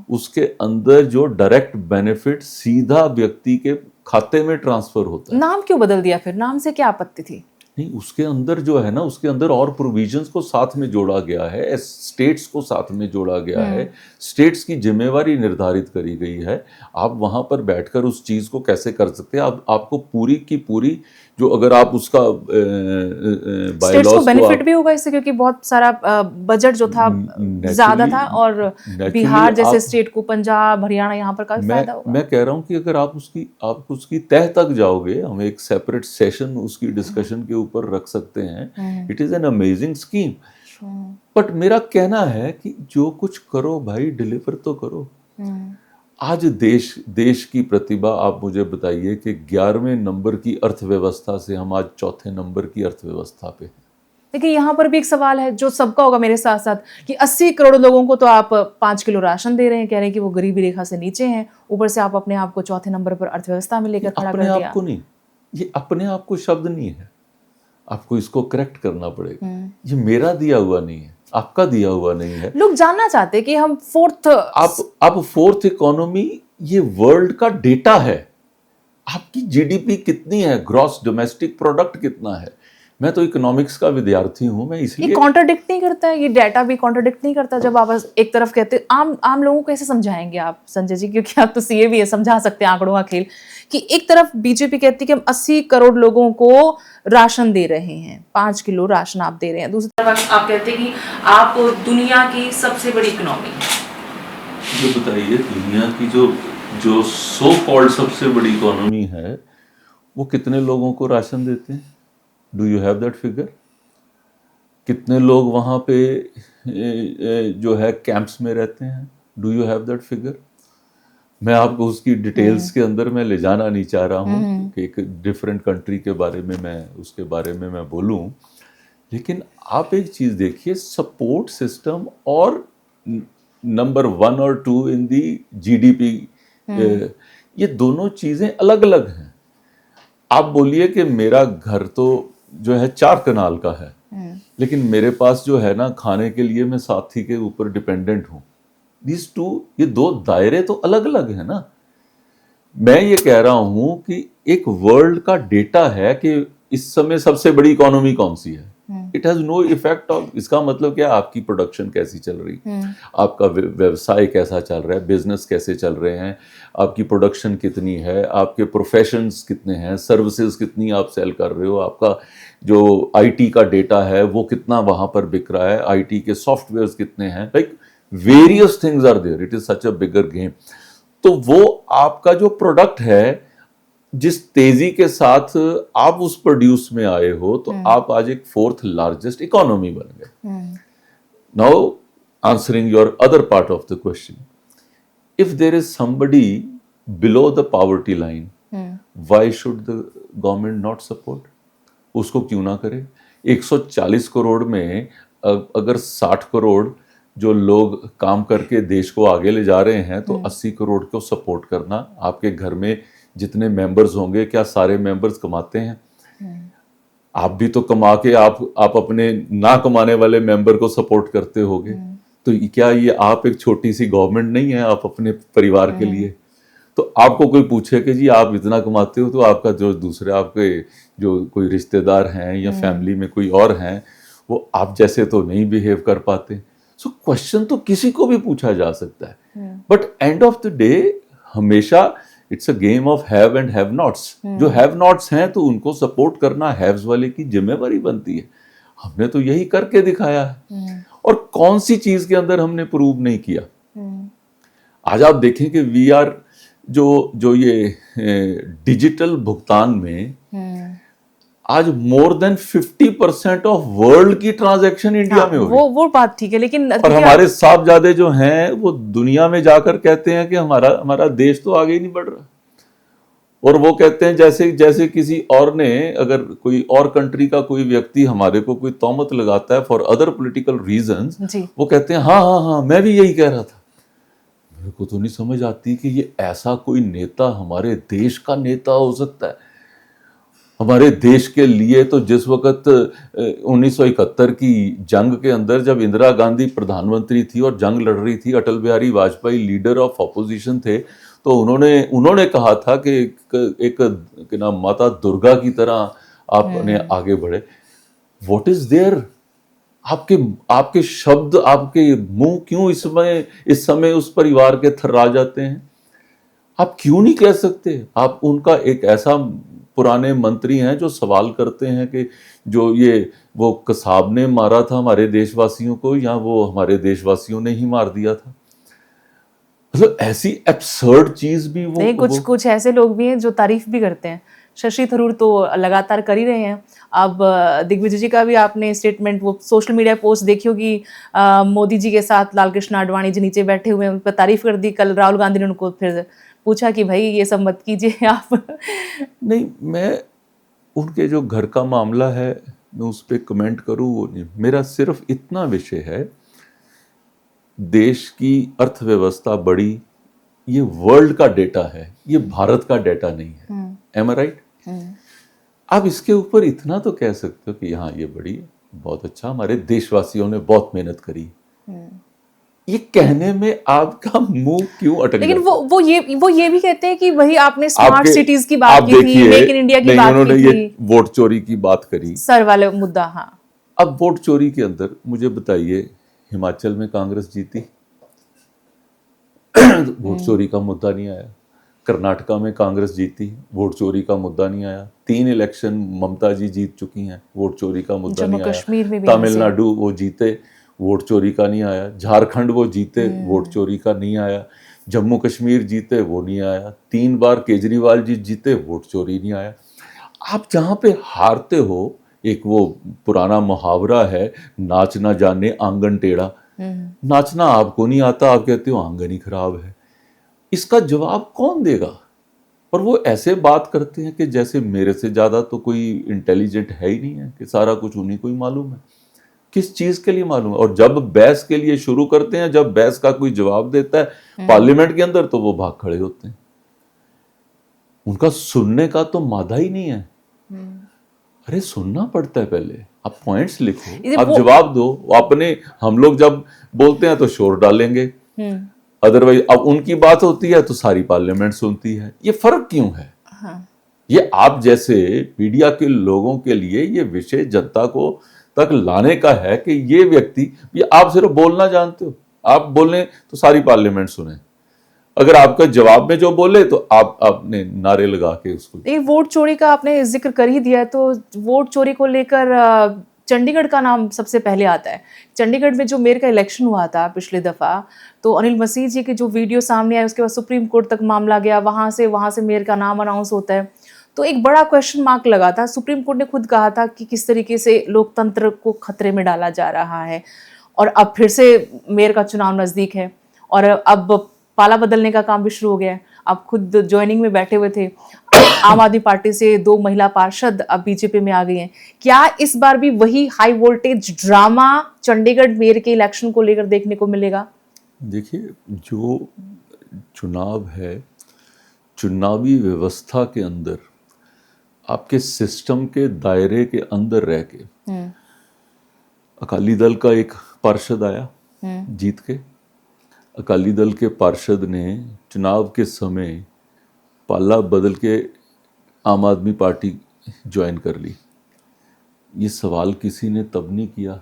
[SPEAKER 2] उसके अंदर जो डायरेक्ट बेनिफिट सीधा व्यक्ति के खाते में ट्रांसफर होता है।
[SPEAKER 1] नाम क्यों बदल दिया फिर? नाम से क्या आपत्ति थी?
[SPEAKER 2] नहीं, उसके अंदर जो है ना, उसके अंदर और प्रोविजंस को साथ में जोड़ा गया है, स्टेट्स को साथ में जोड़ा गया है, स्टेट्स की जिम्मेवारी निर्धारित करी गई है। आप वहां पर बैठकर उस चीज को कैसे कर सकते हैं? आपको पूरी की पूरी जो, अगर आप उसका
[SPEAKER 1] स्टेट्स को बेनिफिट भी होगा इससे, क्योंकि बहुत सारा बजट जो था ज्यादा था, और बिहार जैसे स्टेट को, पंजाब हरियाणा, यहाँ पर काफी फायदा होगा।
[SPEAKER 2] मैं कह रहा हूँ कि अगर आप उसकी तह तक जाओगे, हम एक सेपरेट सेशन उसकी डिस्कशन के ऊपर रख सकते हैं। It is an amazing scheme. But मेरा कहना है कि जो कुछ करो भाई, डिलीवर तो करो। आज देश की प्रतिभा, आप मुझे बताइए कि 11वें नंबर की अर्थव्यवस्था से हम आज 4थे नंबर की अर्थव्यवस्था पे।
[SPEAKER 1] देखिए यहाँ पर भी एक सवाल है जो सबका होगा मेरे साथ साथ, कि 80 करोड़ लोगों को तो आप 5 किलो राशन दे रहे हैं, कह रहे हैं कि वो गरीबी रेखा से नीचे हैं, ऊपर से आप अपने आप को 4थे नंबर पर अर्थव्यवस्था में लेकर खड़ा कर दिया।
[SPEAKER 2] अपने आप को नहीं, ये अपने आप को शब्द नहीं है, आपको इसको करेक्ट करना पड़ेगा। ये मेरा दिया हुआ नहीं है, आपका दिया हुआ नहीं है।
[SPEAKER 1] लोग जानना चाहते हैं कि हम फोर्थ,
[SPEAKER 2] आप फोर्थ इकोनॉमी, ये वर्ल्ड का डेटा है। आपकी जीडीपी कितनी है, ग्रॉस डोमेस्टिक प्रोडक्ट कितना है, मैं तो इकोनॉमिक्स का विद्यार्थी हूँ, मैं
[SPEAKER 1] ये
[SPEAKER 2] इसलिए
[SPEAKER 1] कॉन्ट्रडिक्ट नहीं करता है, ये डाटा भी कॉन्ट्रडिक्ट नहीं करता जब आप एक तरफ कहते हैं? आम लोगों को कैसे समझाएंगे आप संजय जी, क्योंकि आप तो सीए भी है, समझा सकते हैं आंकड़ों का खेल, कि एक तरफ बीजेपी कहती है कि हम 80 करोड़ लोगों को राशन दे रहे हैं, 5 किलो राशन आप दे रहे हैं, दूसरी तरफ आप कहते हैं कि आप दुनिया की सबसे बड़ी इकोनॉमी।
[SPEAKER 2] जो बताइए, दुनिया की जो जो सो कॉल्ड सबसे बड़ी इकोनॉमी है, वो कितने लोगों को राशन देते हैं? Do you have that figure? कितने लोग वहाँ पे जो है कैंप्स में रहते हैं? Do you have that figure? मैं आपको उसकी डिटेल्स के अंदर मैं ले जाना नहीं चाह रहा हूँ कि एक डिफरेंट कंट्री के बारे में मैं उसके बारे में मैं बोलूँ, लेकिन आप एक चीज़ देखिए, सपोर्ट सिस्टम और नंबर 1 और 2 इन दी जीडीपी, ये दोनों चीज़ें अलग अलग हैं। आप बोलिए कि मेरा घर तो जो है 4 कनाल का है, लेकिन मेरे पास जो है ना खाने के लिए मैं साथी के ऊपर डिपेंडेंट हूँ। दिस टू, ये दो दायरे तो अलग अलग है ना। मैं ये कह रहा हूं कि एक वर्ल्ड का डेटा है कि इस समय सबसे बड़ी इकोनॉमी कौन सी है। It has no effect of, इसका मतलब क्या, आपकी प्रोडक्शन कैसी चल रही, आपका व्यवसाय कैसा चल रहा है, बिजनेस कैसे चल रहे हैं, आपकी प्रोडक्शन कितनी है, आपके प्रोफेशंस कितने हैं, सर्विसेज कितनी आप सेल कर रहे हो, आपका जो आईटी का डेटा है वो कितना वहां पर बिक रहा है, आईटी के सॉफ्टवेयर्स कितने हैं, like various things are there, it is such a bigger game. तो वो आपका जो प्रोडक्ट है, जिस तेजी के साथ आप उस प्रोड्यूस में आए हो, तो आप आज एक 4th लार्जेस्ट इकोनॉमी बन गए। Now answering your other part of the question, if there is somebody below the poverty line, why should the government not support? उसको क्यों ना करे? 140 करोड़ में अगर 60 करोड़ जो लोग काम करके देश को आगे ले जा रहे हैं, तो 80 करोड़ को सपोर्ट करना, आपके घर में जितने मेंबर्स होंगे, क्या सारे मेंबर्स कमाते हैं? आप भी तो कमा के आप अपने ना कमाने वाले मेंबर को सपोर्ट करते होगे। तो क्या ये आप एक छोटी सी गवर्नमेंट नहीं है आप अपने परिवार के लिए? तो आपको कोई पूछे कि जी आप इतना कमाते हो, तो आपका जो दूसरे आपके जो कोई रिश्तेदार हैं या फैमिली में कोई और हैं, वो आप जैसे तो नहीं बिहेव कर पाते। सो क्वेश्चन तो किसी को भी पूछा जा सकता है, but end of the day हमेशा it's a game of have and have nots. जो हैव नॉट्स हैं तो उनको सपोर्ट करना हैव्स वाले की जिम्मेवारी बनती है। हमने तो यही करके दिखाया है, और कौन सी चीज के अंदर हमने प्रूव नहीं किया। आज आप देखें कि वी आर जो ये डिजिटल भुगतान में आज मोर देन 50% ऑफ वर्ल्ड की ट्रांजैक्शन इंडिया में हो रही है।
[SPEAKER 1] वो बात ठीक है, लेकिन
[SPEAKER 2] और हमारे साहबजादे जो हैं वो दुनिया में जाकर कहते हैं कि हमारा देश तो आगे ही नहीं बढ़ रहा, और वो कहते हैं जैसे किसी और ने, अगर कोई और कंट्री का कोई व्यक्ति हमारे को कोई तोहमत लगाता है फॉर अदर पॉलिटिकल रीजंस, वो कहते हैं हाँ हाँ हाँ मैं भी यही कह रहा था। मेरे को तो नहीं समझ आती कि ये ऐसा कोई नेता हमारे देश का नेता हो सकता है। हमारे देश के लिए तो जिस वक्त 1971 की जंग के अंदर जब इंदिरा गांधी प्रधानमंत्री थी और जंग लड़ रही थी, Atal Bihari Vajpayee leader of opposition थे, तो उन्होंने कहा था कि एक नाम माता दुर्गा की तरह आपने आगे बढ़े। What is there? आपके शब्द, आपके मुंह क्यों इस समय उस परिवार के थर्रा जाते हैं? आप क्यों नहीं कह सकते? आप उनका एक ऐसा पुराने मंत्री हैं जो सवाल करते हैं कि जो वो कसाब ने मारा था हमारे देशवासियों को, या वो हमारे देशवासियों ने ही मार दिया था? मतलब ऐसी एब्सर्ड चीज भी वो
[SPEAKER 1] नहीं, कुछ ऐसे लोग भी हैं जो तारीफ भी करते हैं। शशि थरूर तो लगातार कर ही रहे हैं। अब दिग्विजय जी का भी आपने स्टेटमेंट, वो सोशल मीडिया पोस्ट देखी होगी, मोदी जी के साथ लाल कृष्ण आडवाणी जी नीचे बैठे हुए हैं, उन पर तारीफ कर दी। कल राहुल गांधी ने उनको फिर पूछा कि भाई ये सब मत कीजिए आप।
[SPEAKER 2] नहीं, मैं उनके जो घर का मामला है मैं उस पर कमेंट करूँ वो नहीं। मेरा सिर्फ इतना विषय है, देश की अर्थव्यवस्था बड़ी, ये वर्ल्ड का डेटा है, ये भारत का डेटा नहीं है। एम आई राइट? आप इसके ऊपर इतना तो कह सकते हो कि हाँ ये बड़ी है, बहुत अच्छा, हमारे देशवासियों ने बहुत मेहनत करी। ये कहने में आपका मुंह क्यों अटक
[SPEAKER 1] लेकिन
[SPEAKER 2] जाता है?
[SPEAKER 1] वो ये भी कहते हैं कि वही आपने स्मार्ट
[SPEAKER 2] आपके
[SPEAKER 1] सिटीज की बात
[SPEAKER 2] आप
[SPEAKER 1] की थी,
[SPEAKER 2] देखिए,
[SPEAKER 1] मेक इन इंडिया की
[SPEAKER 2] नहीं
[SPEAKER 1] बात
[SPEAKER 2] उन्होंने
[SPEAKER 1] की
[SPEAKER 2] ये
[SPEAKER 1] थी,
[SPEAKER 2] वोट चोरी की बात करी।
[SPEAKER 1] सर वाले मुद्दा। हाँ,
[SPEAKER 2] अब वोट चोरी के अंदर मुझे बताइए, हिमाचल में कांग्रेस जीती, वोट चोरी का मुद्दा नहीं आया। कर्नाटका में कांग्रेस जीती, वोट चोरी का मुद्दा नहीं आया। 3 इलेक्शन ममता जी जीत चुकी हैं, वोट चोरी का मुद्दा
[SPEAKER 1] जम्मू
[SPEAKER 2] नहीं आया।
[SPEAKER 1] कश्मीर में भी ऐसे।
[SPEAKER 2] तमिलनाडु वो जीते, वोट चोरी का नहीं आया। झारखंड वो जीते, वोट चोरी का नहीं आया। जम्मू कश्मीर जीते, वो नहीं आया। 3 बार केजरीवाल जी जीते, वोट चोरी नहीं आया। आप जहाँ पे हारते हो, एक वो पुराना मुहावरा है, नाच ना जाने आंगन टेढ़ा। नाचना आपको नहीं आता, आप कहते हो आंगन ही खराब है। इसका जवाब कौन देगा? और वो ऐसे बात करते हैं कि जैसे मेरे से ज़्यादा तो कोई इंटेलिजेंट है ही नहीं है, कि सारा कुछ उन्हीं को ही मालूम है। किस चीज़ के लिए मालूम है? और जब बहस के लिए शुरू करते हैं, जब बहस का कोई जवाब देता है पार्लियामेंट के अंदर, तो वो भाग खड़े होते हैं। उनका सुनने का तो मादा ही नहीं है। अरे सुनना पड़ता है पहले, आप पॉइंट्स लिखो, आप जवाब दो। अपने हम लोग जब बोलते हैं तो शोर डालेंगे, अदरवाइज अब उनकी बात होती है तो सारी पार्लियामेंट सुनती है। ये फर्क क्यों है?
[SPEAKER 1] हाँ।
[SPEAKER 2] ये आप जैसे मीडिया के लोगों के लिए ये विषय जनता को तक लाने का है कि ये व्यक्ति, ये आप सिर्फ बोलना जानते हो, आप बोलें तो सारी पार्लियामेंट सुने। अगर आपका जवाब में जो बोले तो आप आपने नारे लगा के उसको।
[SPEAKER 1] ये वोट चोरी का आपने जिक्र कर ही दिया, तो वोट चोरी को लेकर चंडीगढ़ का नाम सबसे पहले आता है। चंडीगढ़ में जो मेयर का इलेक्शन हुआ था पिछली दफ़ा, तो अनिल मसीह जी की जो वीडियो सामने आया, उसके बाद सुप्रीम कोर्ट तक मामला गया, वहाँ से मेयर का नाम अनाउंस होता है। तो एक बड़ा क्वेश्चन मार्क लगा था। सुप्रीम कोर्ट ने खुद कहा था कि किस तरीके से लोकतंत्र को खतरे में डाला जा रहा है। और अब फिर से मेयर का चुनाव नज़दीक है और अब पाला बदलने का काम भी शुरू हो गया है। आप खुद ज्वाइनिंग में बैठे हुए थे। आम आदमी पार्टी से 2 महिला पार्षद अब बीजेपी में आ गई हैं। क्या इस बार भी वही high voltage drama Chandigarh mayor के इलेक्शन को लेकर देखने को मिलेगा?
[SPEAKER 2] देखिए, जो चुनाव है, चुनावी व्यवस्था के अंदर आपके सिस्टम के दायरे के अंदर रह के अकाली दल का एक पार्षद आया जीत के। अकाली दल के पार्षद ने चुनाव के समय पाला बदल के आम आदमी पार्टी ज्वाइन कर ली। ये सवाल किसी ने तब नहीं किया।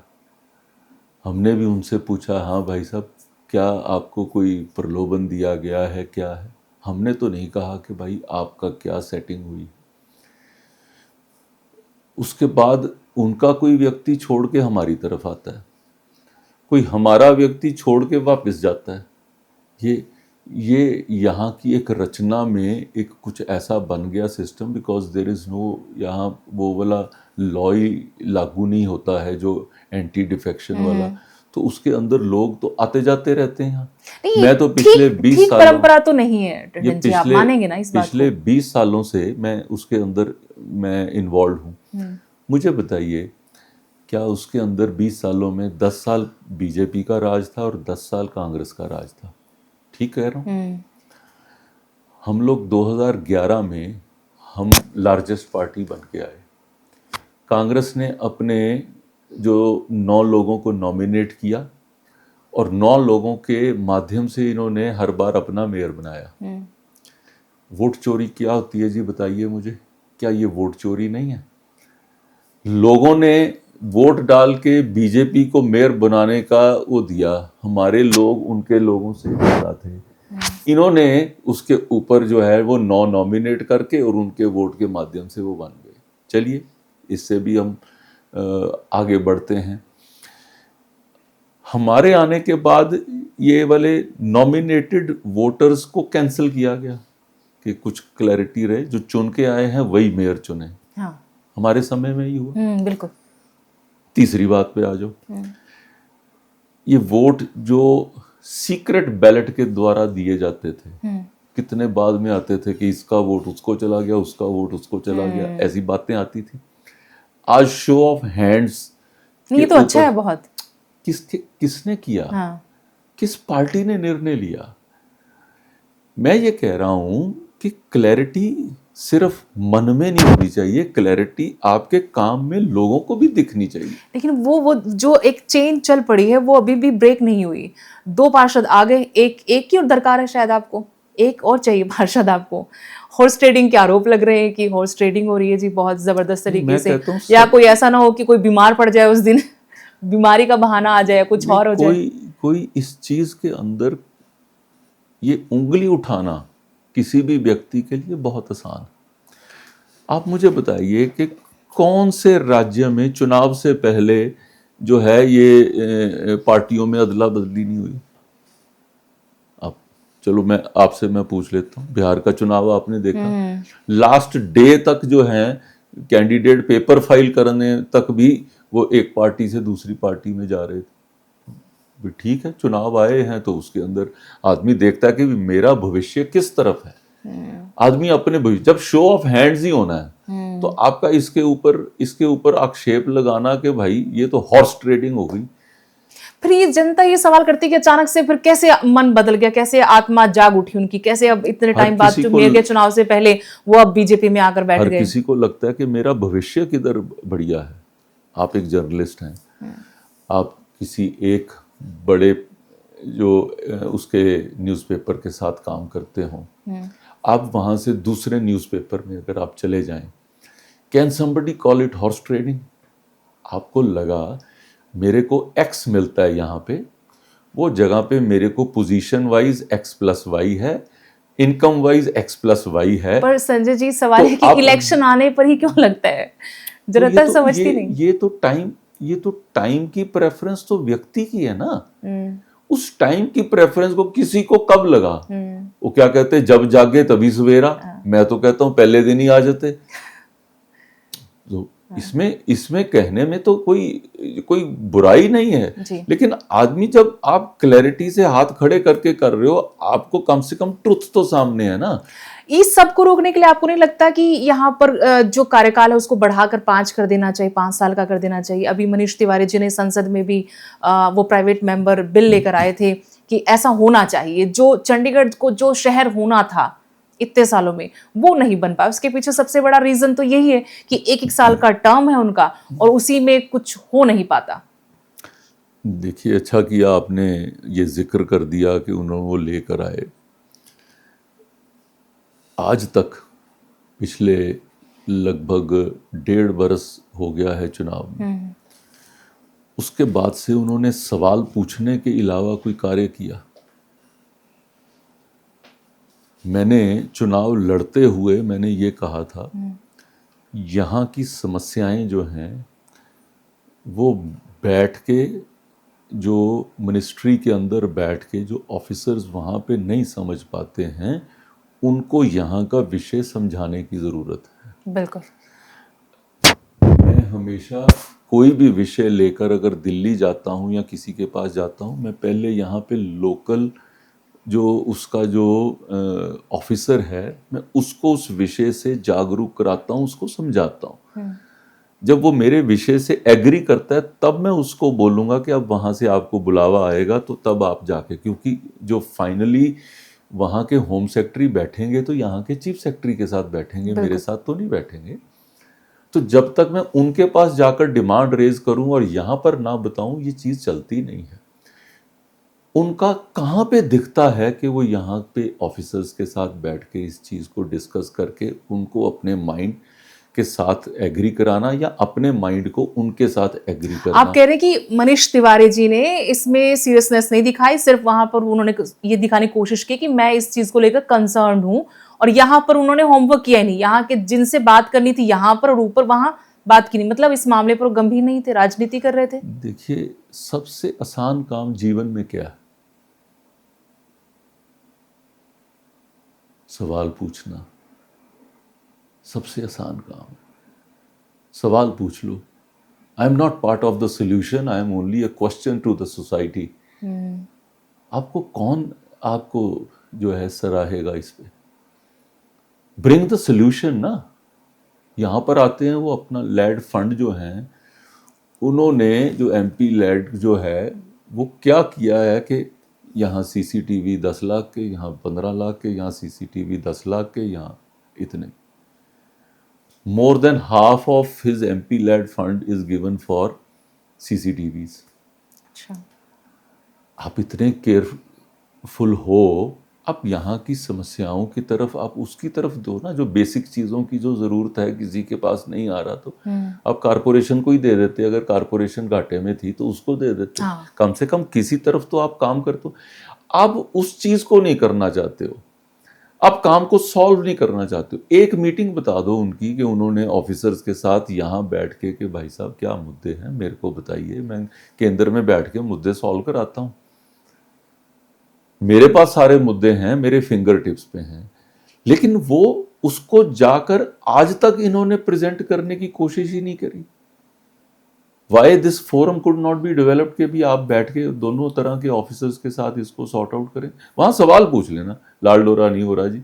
[SPEAKER 2] हमने भी उनसे पूछा, हाँ भाई साहब, क्या आपको कोई प्रलोभन दिया गया है, क्या है? हमने तो नहीं कहा कि भाई आपका क्या सेटिंग हुई। उसके बाद उनका कोई व्यक्ति छोड़ के हमारी तरफ आता है, कोई हमारा व्यक्ति छोड़ के वापस जाता है। ये यहाँ की एक रचना में एक कुछ ऐसा बन गया system, because there is no, यहाँ वो वाला लॉ ही लागू नहीं होता है जो एंटी डिफेक्शन वाला, तो उसके अंदर लोग तो आते जाते रहते हैं। मैं तो पिछले 20 सालों,
[SPEAKER 1] परंपरा तो नहीं है टंडन जी, आप मानेंगे ना इस बात को?
[SPEAKER 2] पिछले 20 सालों से मैं उसके अंदर मैं इन्वॉल्व हूँ। मुझे बताइए, क्या उसके अंदर 20 सालों में 10 साल बीजेपी का राज था और 10 साल कांग्रेस का राज था? ठीक कह रहा हूँ? हम लोग 2011 में हम लार्जेस्ट पार्टी बन के आए। कांग्रेस ने अपने जो 9 लोगों को नॉमिनेट किया और 9 लोगों के माध्यम से इन्होंने हर बार अपना मेयर बनाया। वोट चोरी क्या होती है जी, बताइए मुझे? क्या ये वोट चोरी नहीं है? लोगों ने वोट डाल के बीजेपी को मेयर बनाने का वो दिया, हमारे लोग उनके लोगों से ज़्यादा थे। इन्होंने उसके ऊपर जो है वो 9 नॉमिनेट करके और उनके वोट के माध्यम से वो बन गए। चलिए, इससे भी हम आगे बढ़ते हैं। हमारे आने के बाद ये वाले नॉमिनेटेड वोटर्स को कैंसिल किया गया कि कुछ क्लैरिटी रहे, जो चुन के आए हैं वही मेयर चुने।
[SPEAKER 1] हाँ।
[SPEAKER 2] हमारे समय में ही हुआ।
[SPEAKER 1] बिल्कुल।
[SPEAKER 2] तीसरी बात पे आ जाओ, ये वोट जो सीक्रेट बैलेट के द्वारा दिए जाते थे, कितने बाद में आते थे कि इसका वोट उसको चला गया, उसका वोट उसको चला गया, ऐसी बातें आती थी। आज शो ऑफ हैंड्स,
[SPEAKER 1] ये तो अच्छा है बहुत।
[SPEAKER 2] किसने किया?
[SPEAKER 1] हाँ।
[SPEAKER 2] किस पार्टी ने निर्णय लिया? मैं ये कह रहा हूं कि क्लैरिटी सिर्फ मन में नहीं होनी चाहिए, क्लैरिटी आपके काम में लोगों को भी दिखनी चाहिए।
[SPEAKER 1] लेकिन वो जो एक चेन चल पड़ी है वो अभी भी ब्रेक नहीं हुई। 2 पार्षद आ गए, एक ही और दरकार है शायद आपको, एक और चाहिए पार्षद आपको। हॉर्स ट्रेडिंग के आरोप लग रहे हैं कि हॉर्स ट्रेडिंग हो रही है जी बहुत जबरदस्त तरीके
[SPEAKER 2] मैं
[SPEAKER 1] से,
[SPEAKER 2] कहता हूँ
[SPEAKER 1] या कोई ऐसा ना हो कि कोई बीमार पड़ जाए उस दिन बीमारी का बहाना आ जाए, कुछ और हो जाए।
[SPEAKER 2] कोई इस चीज के अंदर ये उंगली उठाना किसी भी व्यक्ति के लिए बहुत आसान है। आप मुझे बताइए कि कौन से राज्य में चुनाव से पहले जो है ये पार्टियों में अदला बदली नहीं हुई? अब चलो मैं पूछ लेता हूँ, बिहार का चुनाव आपने देखा, लास्ट डे तक जो है कैंडिडेट पेपर फाइल करने तक भी वो एक पार्टी से दूसरी पार्टी में जा रहे थे। भी ठीक है, चुनाव आए हैं तो उसके अंदर आदमी देखता है कि मेरा भविष्य किस तरफ है। आदमी अपने भविष्य, जब शो ऑफ हैंड्स ही होना है तो आपका इसके ऊपर आक्षेप लगाना कि भाई ये तो हॉर्स ट्रेडिंग हो गई।
[SPEAKER 1] फिर ये जनता ये सवाल करती है कि अचानक से फिर कैसे मन बदल गया, कैसे आत्मा जाग उठी उनकी, कैसे अब इतने टाइम बाद जो मेयर के चुनाव से पहले वो अब बीजेपी में आकर बैठ गए।
[SPEAKER 2] हर किसी को लगता है कि मेरा भविष्य किधर बढ़िया है। आप एक जर्नलिस्ट हैं, आप किसी एक बड़े जो उसके न्यूज़पेपर के साथ काम करते हो, आप वहां से दूसरे न्यूज़पेपर में अगर आप चले जाएं, can somebody call it horse trading? आपको लगा मेरे को एक्स मिलता है यहाँ पे, वो जगह पे मेरे को position wise X plus Y है, income wise X plus Y है।
[SPEAKER 1] पर संजय जी सवाल है कि इलेक्शन आने पर ही क्यों लगता है, जनता समझती नहीं।
[SPEAKER 2] ये तो टाइम की प्रेफरेंस तो व्यक्ति की है ना। उस टाइम की प्रेफरेंस को किसी को कब लगा? वो क्या कहते हैं, जब जागे तभी सवेरा। मैं तो कहता हूं पहले दिन ही आ जाते। तो इसमें कहने में तो कोई बुराई नहीं है, लेकिन आदमी, जब आप क्लैरिटी से हाथ खड़े करके कर रहे हो, आपको कम से कम ट्रुथ तो सामने है ना।
[SPEAKER 1] इस सब को रोकने के लिए आपको नहीं लगता कि यहाँ पर जो कार्यकाल है उसको बढ़ाकर 5 कर देना चाहिए, 5 साल का कर देना चाहिए? अभी मनीष तिवारी जी ने संसद में भी वो प्राइवेट मेंबर बिल लेकर आए थे कि ऐसा होना चाहिए। जो चंडीगढ़ को जो शहर होना था इतने सालों में वो नहीं बन पाया। उसके पीछे सबसे बड़ा रीजन तो यही है कि एक साल का टर्म है उनका और उसी में कुछ हो नहीं पाता।
[SPEAKER 2] देखिए, अच्छा किया आपने ये जिक्र कर दिया कि उन्होंने वो लेकर आए। आज तक पिछले लगभग 1.5 बरस हो गया है चुनाव में, उसके बाद से उन्होंने सवाल पूछने के अलावा कोई कार्य किया? मैंने चुनाव लड़ते हुए मैंने ये कहा था, यहाँ की समस्याएं जो हैं वो बैठ के, जो मिनिस्ट्री के अंदर बैठ के जो ऑफिसर्स वहाँ पे नहीं समझ पाते हैं, उनको यहाँ का विषय समझाने की ज़रूरत है।
[SPEAKER 1] बिल्कुल।
[SPEAKER 2] मैं हमेशा कोई भी विषय लेकर अगर दिल्ली जाता हूँ या किसी के पास जाता हूँ, मैं पहले यहाँ पे लोकल जो उसका जो ऑफिसर है, मैं उसको उस विषय से जागरूक कराता हूँ, उसको समझाता हूँ। जब वो मेरे विषय से एग्री करता है तब मैं उसको बोलूँगा कि अब वहाँ से आपको बुलावा आएगा तो तब आप जाके, क्योंकि जो फाइनली वहाँ के होम सेक्रेटरी बैठेंगे तो यहाँ के चीफ सेक्रेटरी के साथ बैठेंगे, मेरे साथ तो नहीं बैठेंगे। तो जब तक मैं उनके पास जाकर डिमांड रेज करूँ और यहाँ पर ना बताऊँ, ये चीज़ चलती नहीं है। उनका कहाँ पे दिखता है कि वो यहाँ पे ऑफिसर्स के साथ बैठ के इस चीज़ को डिस्कस करके उनको अपने माइंड के साथ एग्री कराना या अपने माइंड को उनके साथ एग्री करना?
[SPEAKER 1] आप कह रहे हैं कि मनीष तिवारी जी ने इसमें सीरियसनेस नहीं दिखाई, सिर्फ वहां पर उन्होंने ये दिखाने की कोशिश की कि मैं इस चीज को लेकर कंसर्न हूं, और यहाँ पर उन्होंने होमवर्क किया नहीं। यहाँ के जिनसे बात करनी थी यहाँ पर और ऊपर वहां बात की नहीं, मतलब इस मामले पर गंभीर नहीं थे, राजनीति कर रहे थे।
[SPEAKER 2] देखिए, सबसे आसान काम जीवन में क्या है? सवाल पूछना सबसे आसान काम है। सवाल पूछ लो। I am not part of the solution, I am only a question to the society. आपको कौन आपको जो है सराहेगा इस पे? ब्रिंग द सोल्यूशन ना। यहाँ पर आते हैं वो अपना लैड फंड जो हैं, उन्होंने जो एमपी लैड जो है वो क्या किया है कि यहाँ सीसीटीवी 10 लाख के, यहाँ 15 लाख के, यहाँ सीसीटीवी 10 लाख के, यहाँ इतने। More than half of his MP LAD fund is given for CCTVs.
[SPEAKER 1] अच्छा।
[SPEAKER 2] आप इतने केयरफुल हो, आप यहाँ की समस्याओं की तरफ आप उसकी तरफ दो ना, जो बेसिक चीज़ों की जो ज़रूरत है किसी के पास नहीं आ रहा तो आप कारपोरेशन को ही दे देते। अगर कारपोरेशन घाटे में थी तो उसको दे देते।
[SPEAKER 1] हाँ।
[SPEAKER 2] कम से कम किसी तरफ तो आप काम करते हो। आप उस चीज़ को नहीं करना चाहते हो, आप काम को सॉल्व नहीं करना चाहते हो। एक मीटिंग बता दो उनकी कि उन्होंने ऑफिसर्स के साथ यहाँ बैठ के कि भाई साहब क्या मुद्दे हैं मेरे को बताइए, मैं केंद्र में बैठ के मुद्दे सॉल्व कराता हूँ। मेरे पास सारे मुद्दे हैं, मेरे फिंगर टिप्स पे हैं। लेकिन वो उसको जाकर आज तक इन्होंने प्रेजेंट करने की कोशिश ही नहीं करी। Why this forum could not be developed के भी आप बैठ के दोनों तरह के ऑफिसर्स के साथ इसको सॉर्ट आउट करें। वहां सवाल पूछ लेना, लाल डोरा नहीं हो रहा जी,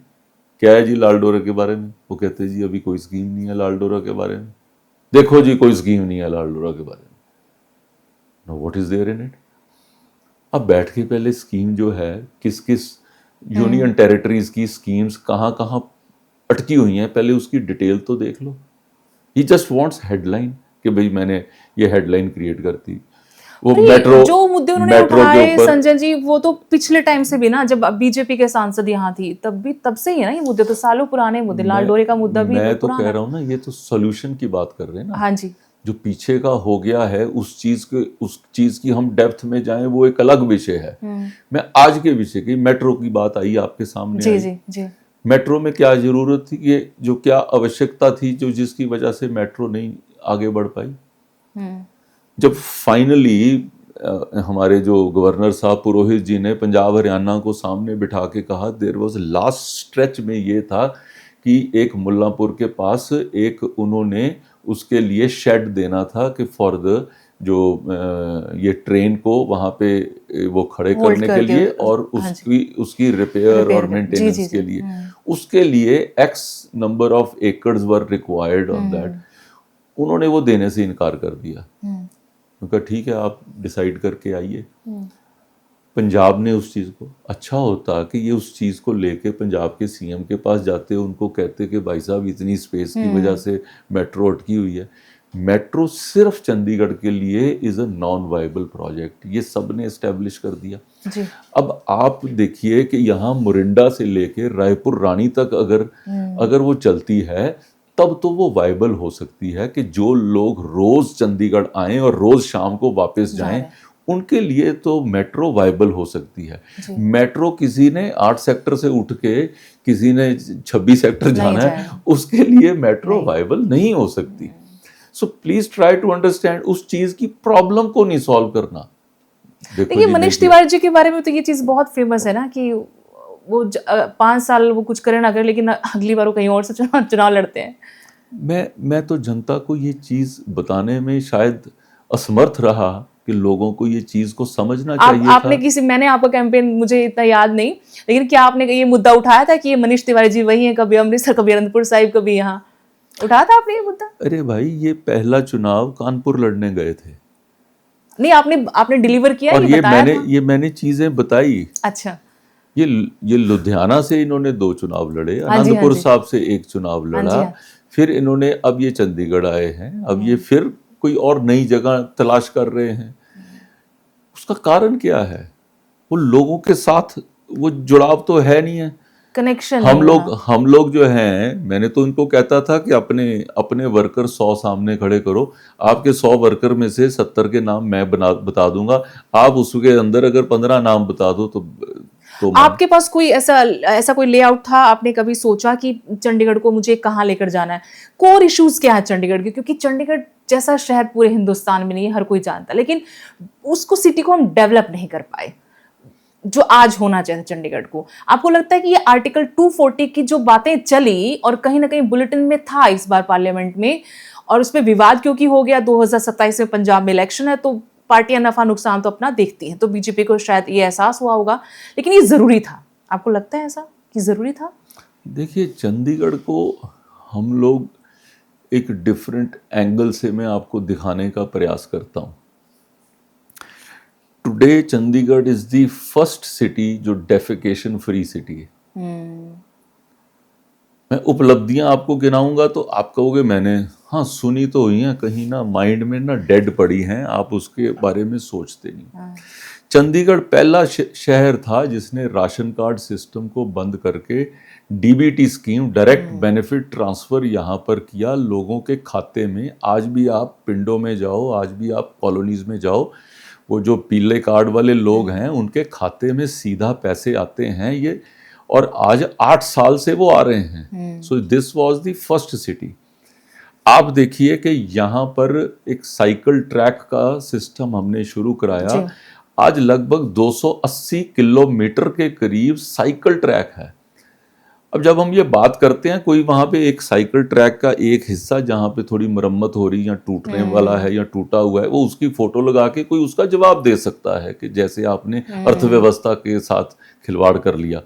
[SPEAKER 2] क्या है जी लाल डोरा के बारे में? वो कहते जी अभी कोई स्कीम नहीं है लाल डोरा के बारे में। देखो जी कोई स्कीम नहीं है लाल डोरा के बारे में। No, what is there in it? अब बैठ के पहले स्कीम जो है किस किस यूनियन टेरिटरीज की स्कीम्स कहाँ कहाँ अटकी हुई हैं, पहले उसकी डिटेल तो देख लो। ही जस्ट वांट्स हेडलाइन कि भाई मैंने ये हेडलाइन क्रिएट कर दी। वो मेट्रो,
[SPEAKER 1] जो मुद्दे उन्होंने उठाए संजय जी, वो तो पिछले टाइम से भी ना, जब बीजेपी के सांसद यहाँ थी तब से ही है ना ये मुद्दे, तो सालों पुराने मुद्दे। लाल डोरे का मुद्दा भी
[SPEAKER 2] मैं तो कह रहा हूँ ना, ये तो सोल्यूशन की बात कर रहे हैं ना।
[SPEAKER 1] हाँ जी।
[SPEAKER 2] जो पीछे का हो गया है उस चीज की हम डेप्थ में जाएं, वो एक अलग विषय है। मैं आज के विषय की, मेट्रो की बात आई आपके सामने।
[SPEAKER 1] जी जी जी।
[SPEAKER 2] मेट्रो में क्या जरूरत थी, ये जो क्या आवश्यकता थी जो जिसकी वजह से मेट्रो नहीं आगे बढ़ पाई। जब फाइनली हमारे जो गवर्नर साहब पुरोहित जी ने पंजाब हरियाणा को सामने बिठा के कहा, देयर वाज लास्ट स्ट्रेच में ये था कि एक मुल्लांपुर के पास एक उन्होंने उसके लिए शेड देना था कि फॉर द जो ये ट्रेन को वहाँ पे वो खड़े करने के लिए और उसकी रिपेयर और मेंटेनेंस के लिए, उसके लिए X number of acres were required on that. उन्होंने वो देने से इनकार कर दिया। उनका ठीक है आप डिसाइड करके आइए। पंजाब ने उस चीज़ को, अच्छा होता कि ये उस चीज़ को लेके पंजाब के सीएम के पास जाते, उनको कहते कि भाई साहब इतनी स्पेस की वजह से मेट्रो अटकी हुई है। मेट्रो सिर्फ चंडीगढ़ के लिए is a non viable project, ये सब ने एस्टेब्लिश कर दिया जी। अब आप देखिए कि यहाँ मोरिंडा से लेके रायपुर रानी तक अगर वो चलती है तब तो वो वाइबल हो सकती है कि जो लोग रोज चंडीगढ़ आएं और रोज शाम को वापस जाएं, उनके लिए तो मेट्रो वाइबल हो सकती है। मेट्रो किसी ने 8 सेक्टर से उठ के किसी ने 26 सेक्टर जाना है, उसके लिए मेट्रो वाइबल नहीं हो सकती। So please try to understand, उस चीज की प्रॉब्लम को नहीं सॉल्व करना।
[SPEAKER 1] देखिए मनीष तिवारी जी के बारे में तो ये चीज बहुत फेमस है ना कि वो 5 साल वो कुछ करे ना करे, लेकिन अगली बार वो कहीं और से चुनाव लड़ते हैं।
[SPEAKER 2] मैं तो जनता को ये चीज बताने में शायद असमर्थ रहा कि लोगों को ये चीज को समझना चाहिए
[SPEAKER 1] आपने था। मैंने आपका कैंपेन मुझे इतना याद नहीं, लेकिन क्या आपने ये मुद्दा उठाया था कि ये मनीष तिवारी जी वही हैं, कभी अमृतसर, कभी अनंतपुर साहिब, कभी यहाँ, उठाया था आपने ये मुद्दा?
[SPEAKER 2] अरे भाई ये पहला चुनाव कानपुर लड़ने गए थे।
[SPEAKER 1] नहीं, आपने डिलीवर किया
[SPEAKER 2] और ये मैंने चीजें बताई।
[SPEAKER 1] अच्छा।
[SPEAKER 2] ये लुधियाना से इन्होंने 2 चुनाव लड़े, अनंतपुर साहब से 1 चुनाव लड़ा, फिर इन्होंने अब ये चंडीगढ़ आए हैं, अब ये फिर कोई और नई जगह तलाश कर रहे हैं। उसका कारण क्या है? वो लोगों के साथ वो जुड़ाव तो है नहीं है,
[SPEAKER 1] कनेक्शन।
[SPEAKER 2] हम लोग जो हैं, मैंने तो इनको कहता था कि अपने वर्कर 100 सामने खड़े करो, आपके 100 वर्कर में से 70 के नाम मैं बता दूंगा, आप उसके अंदर अगर 15 नाम बता दो तो
[SPEAKER 1] आपके पास कोई ऐसा कोई लेआउट था? आपने कभी सोचा कि चंडीगढ़ को मुझे कहाँ लेकर जाना है? कोर इश्यूज क्या है चंडीगढ़ के? क्योंकि चंडीगढ़ जैसा शहर पूरे हिंदुस्तान में नहीं है, हर कोई जानता, लेकिन उसको सिटी को हम डेवलप नहीं कर पाए जो आज होना चाहिए चंडीगढ़ को। आपको लगता है कि ये आर्टिकल 240 की जो बातें चली और कहीं ना कहीं बुलेटिन में था इस बार पार्लियामेंट में, और उसमें विवाद क्योंकि हो गया, 2027 में पंजाब में इलेक्शन है, तो पार्टियां नफा नुकसान तो अपना देखती हैं, तो बीजेपी को शायद ये एहसास हुआ होगा, लेकिन ये जरूरी था। आपको लगता है ऐसा कि जरूरी था?
[SPEAKER 2] देखिए चंडीगढ़ को हम लोग एक डिफरेंट एंगल से मैं आपको दिखाने का प्रयास करता हूं। Today Chandigarh is the first city जो डेफिकेशन फ्री सिटी है। मैं उपलब्धियां आपको गिनाऊंगा तो आप कहोगे मैंने हाँ सुनी तो हुई हैं, कहीं ना माइंड में ना डेड पड़ी हैं, आप उसके बारे में सोचते नहीं। चंडीगढ़ पहला शहर था जिसने राशन कार्ड सिस्टम को बंद करके DBT scheme, direct benefit transfer यहाँ पर किया लोगों के खाते में। आज भी आप पिंडों में जाओ, आज भी आप कॉलोनीज में जाओ, वो जो पीले कार्ड वाले लोग हैं उनके खाते में सीधा पैसे आते हैं ये, और आज 8 साल से वो आ रहे हैं। So this was the first city. आप देखिए कि यहाँ पर एक साइकिल ट्रैक का सिस्टम हमने शुरू कराया। आज लगभग 280 किलोमीटर के करीब साइकिल ट्रैक है। अब जब हम ये बात करते हैं, कोई वहाँ पे एक साइकिल ट्रैक का एक हिस्सा जहाँ पे थोड़ी मरम्मत हो रही या टूटने वाला है या टूटा हुआ है, वो उसकी फोटो लगा के कोई उसका जवाब दे सकता है कि जैसे आपने अर्थव्यवस्था के साथ खिलवाड़ कर लिया।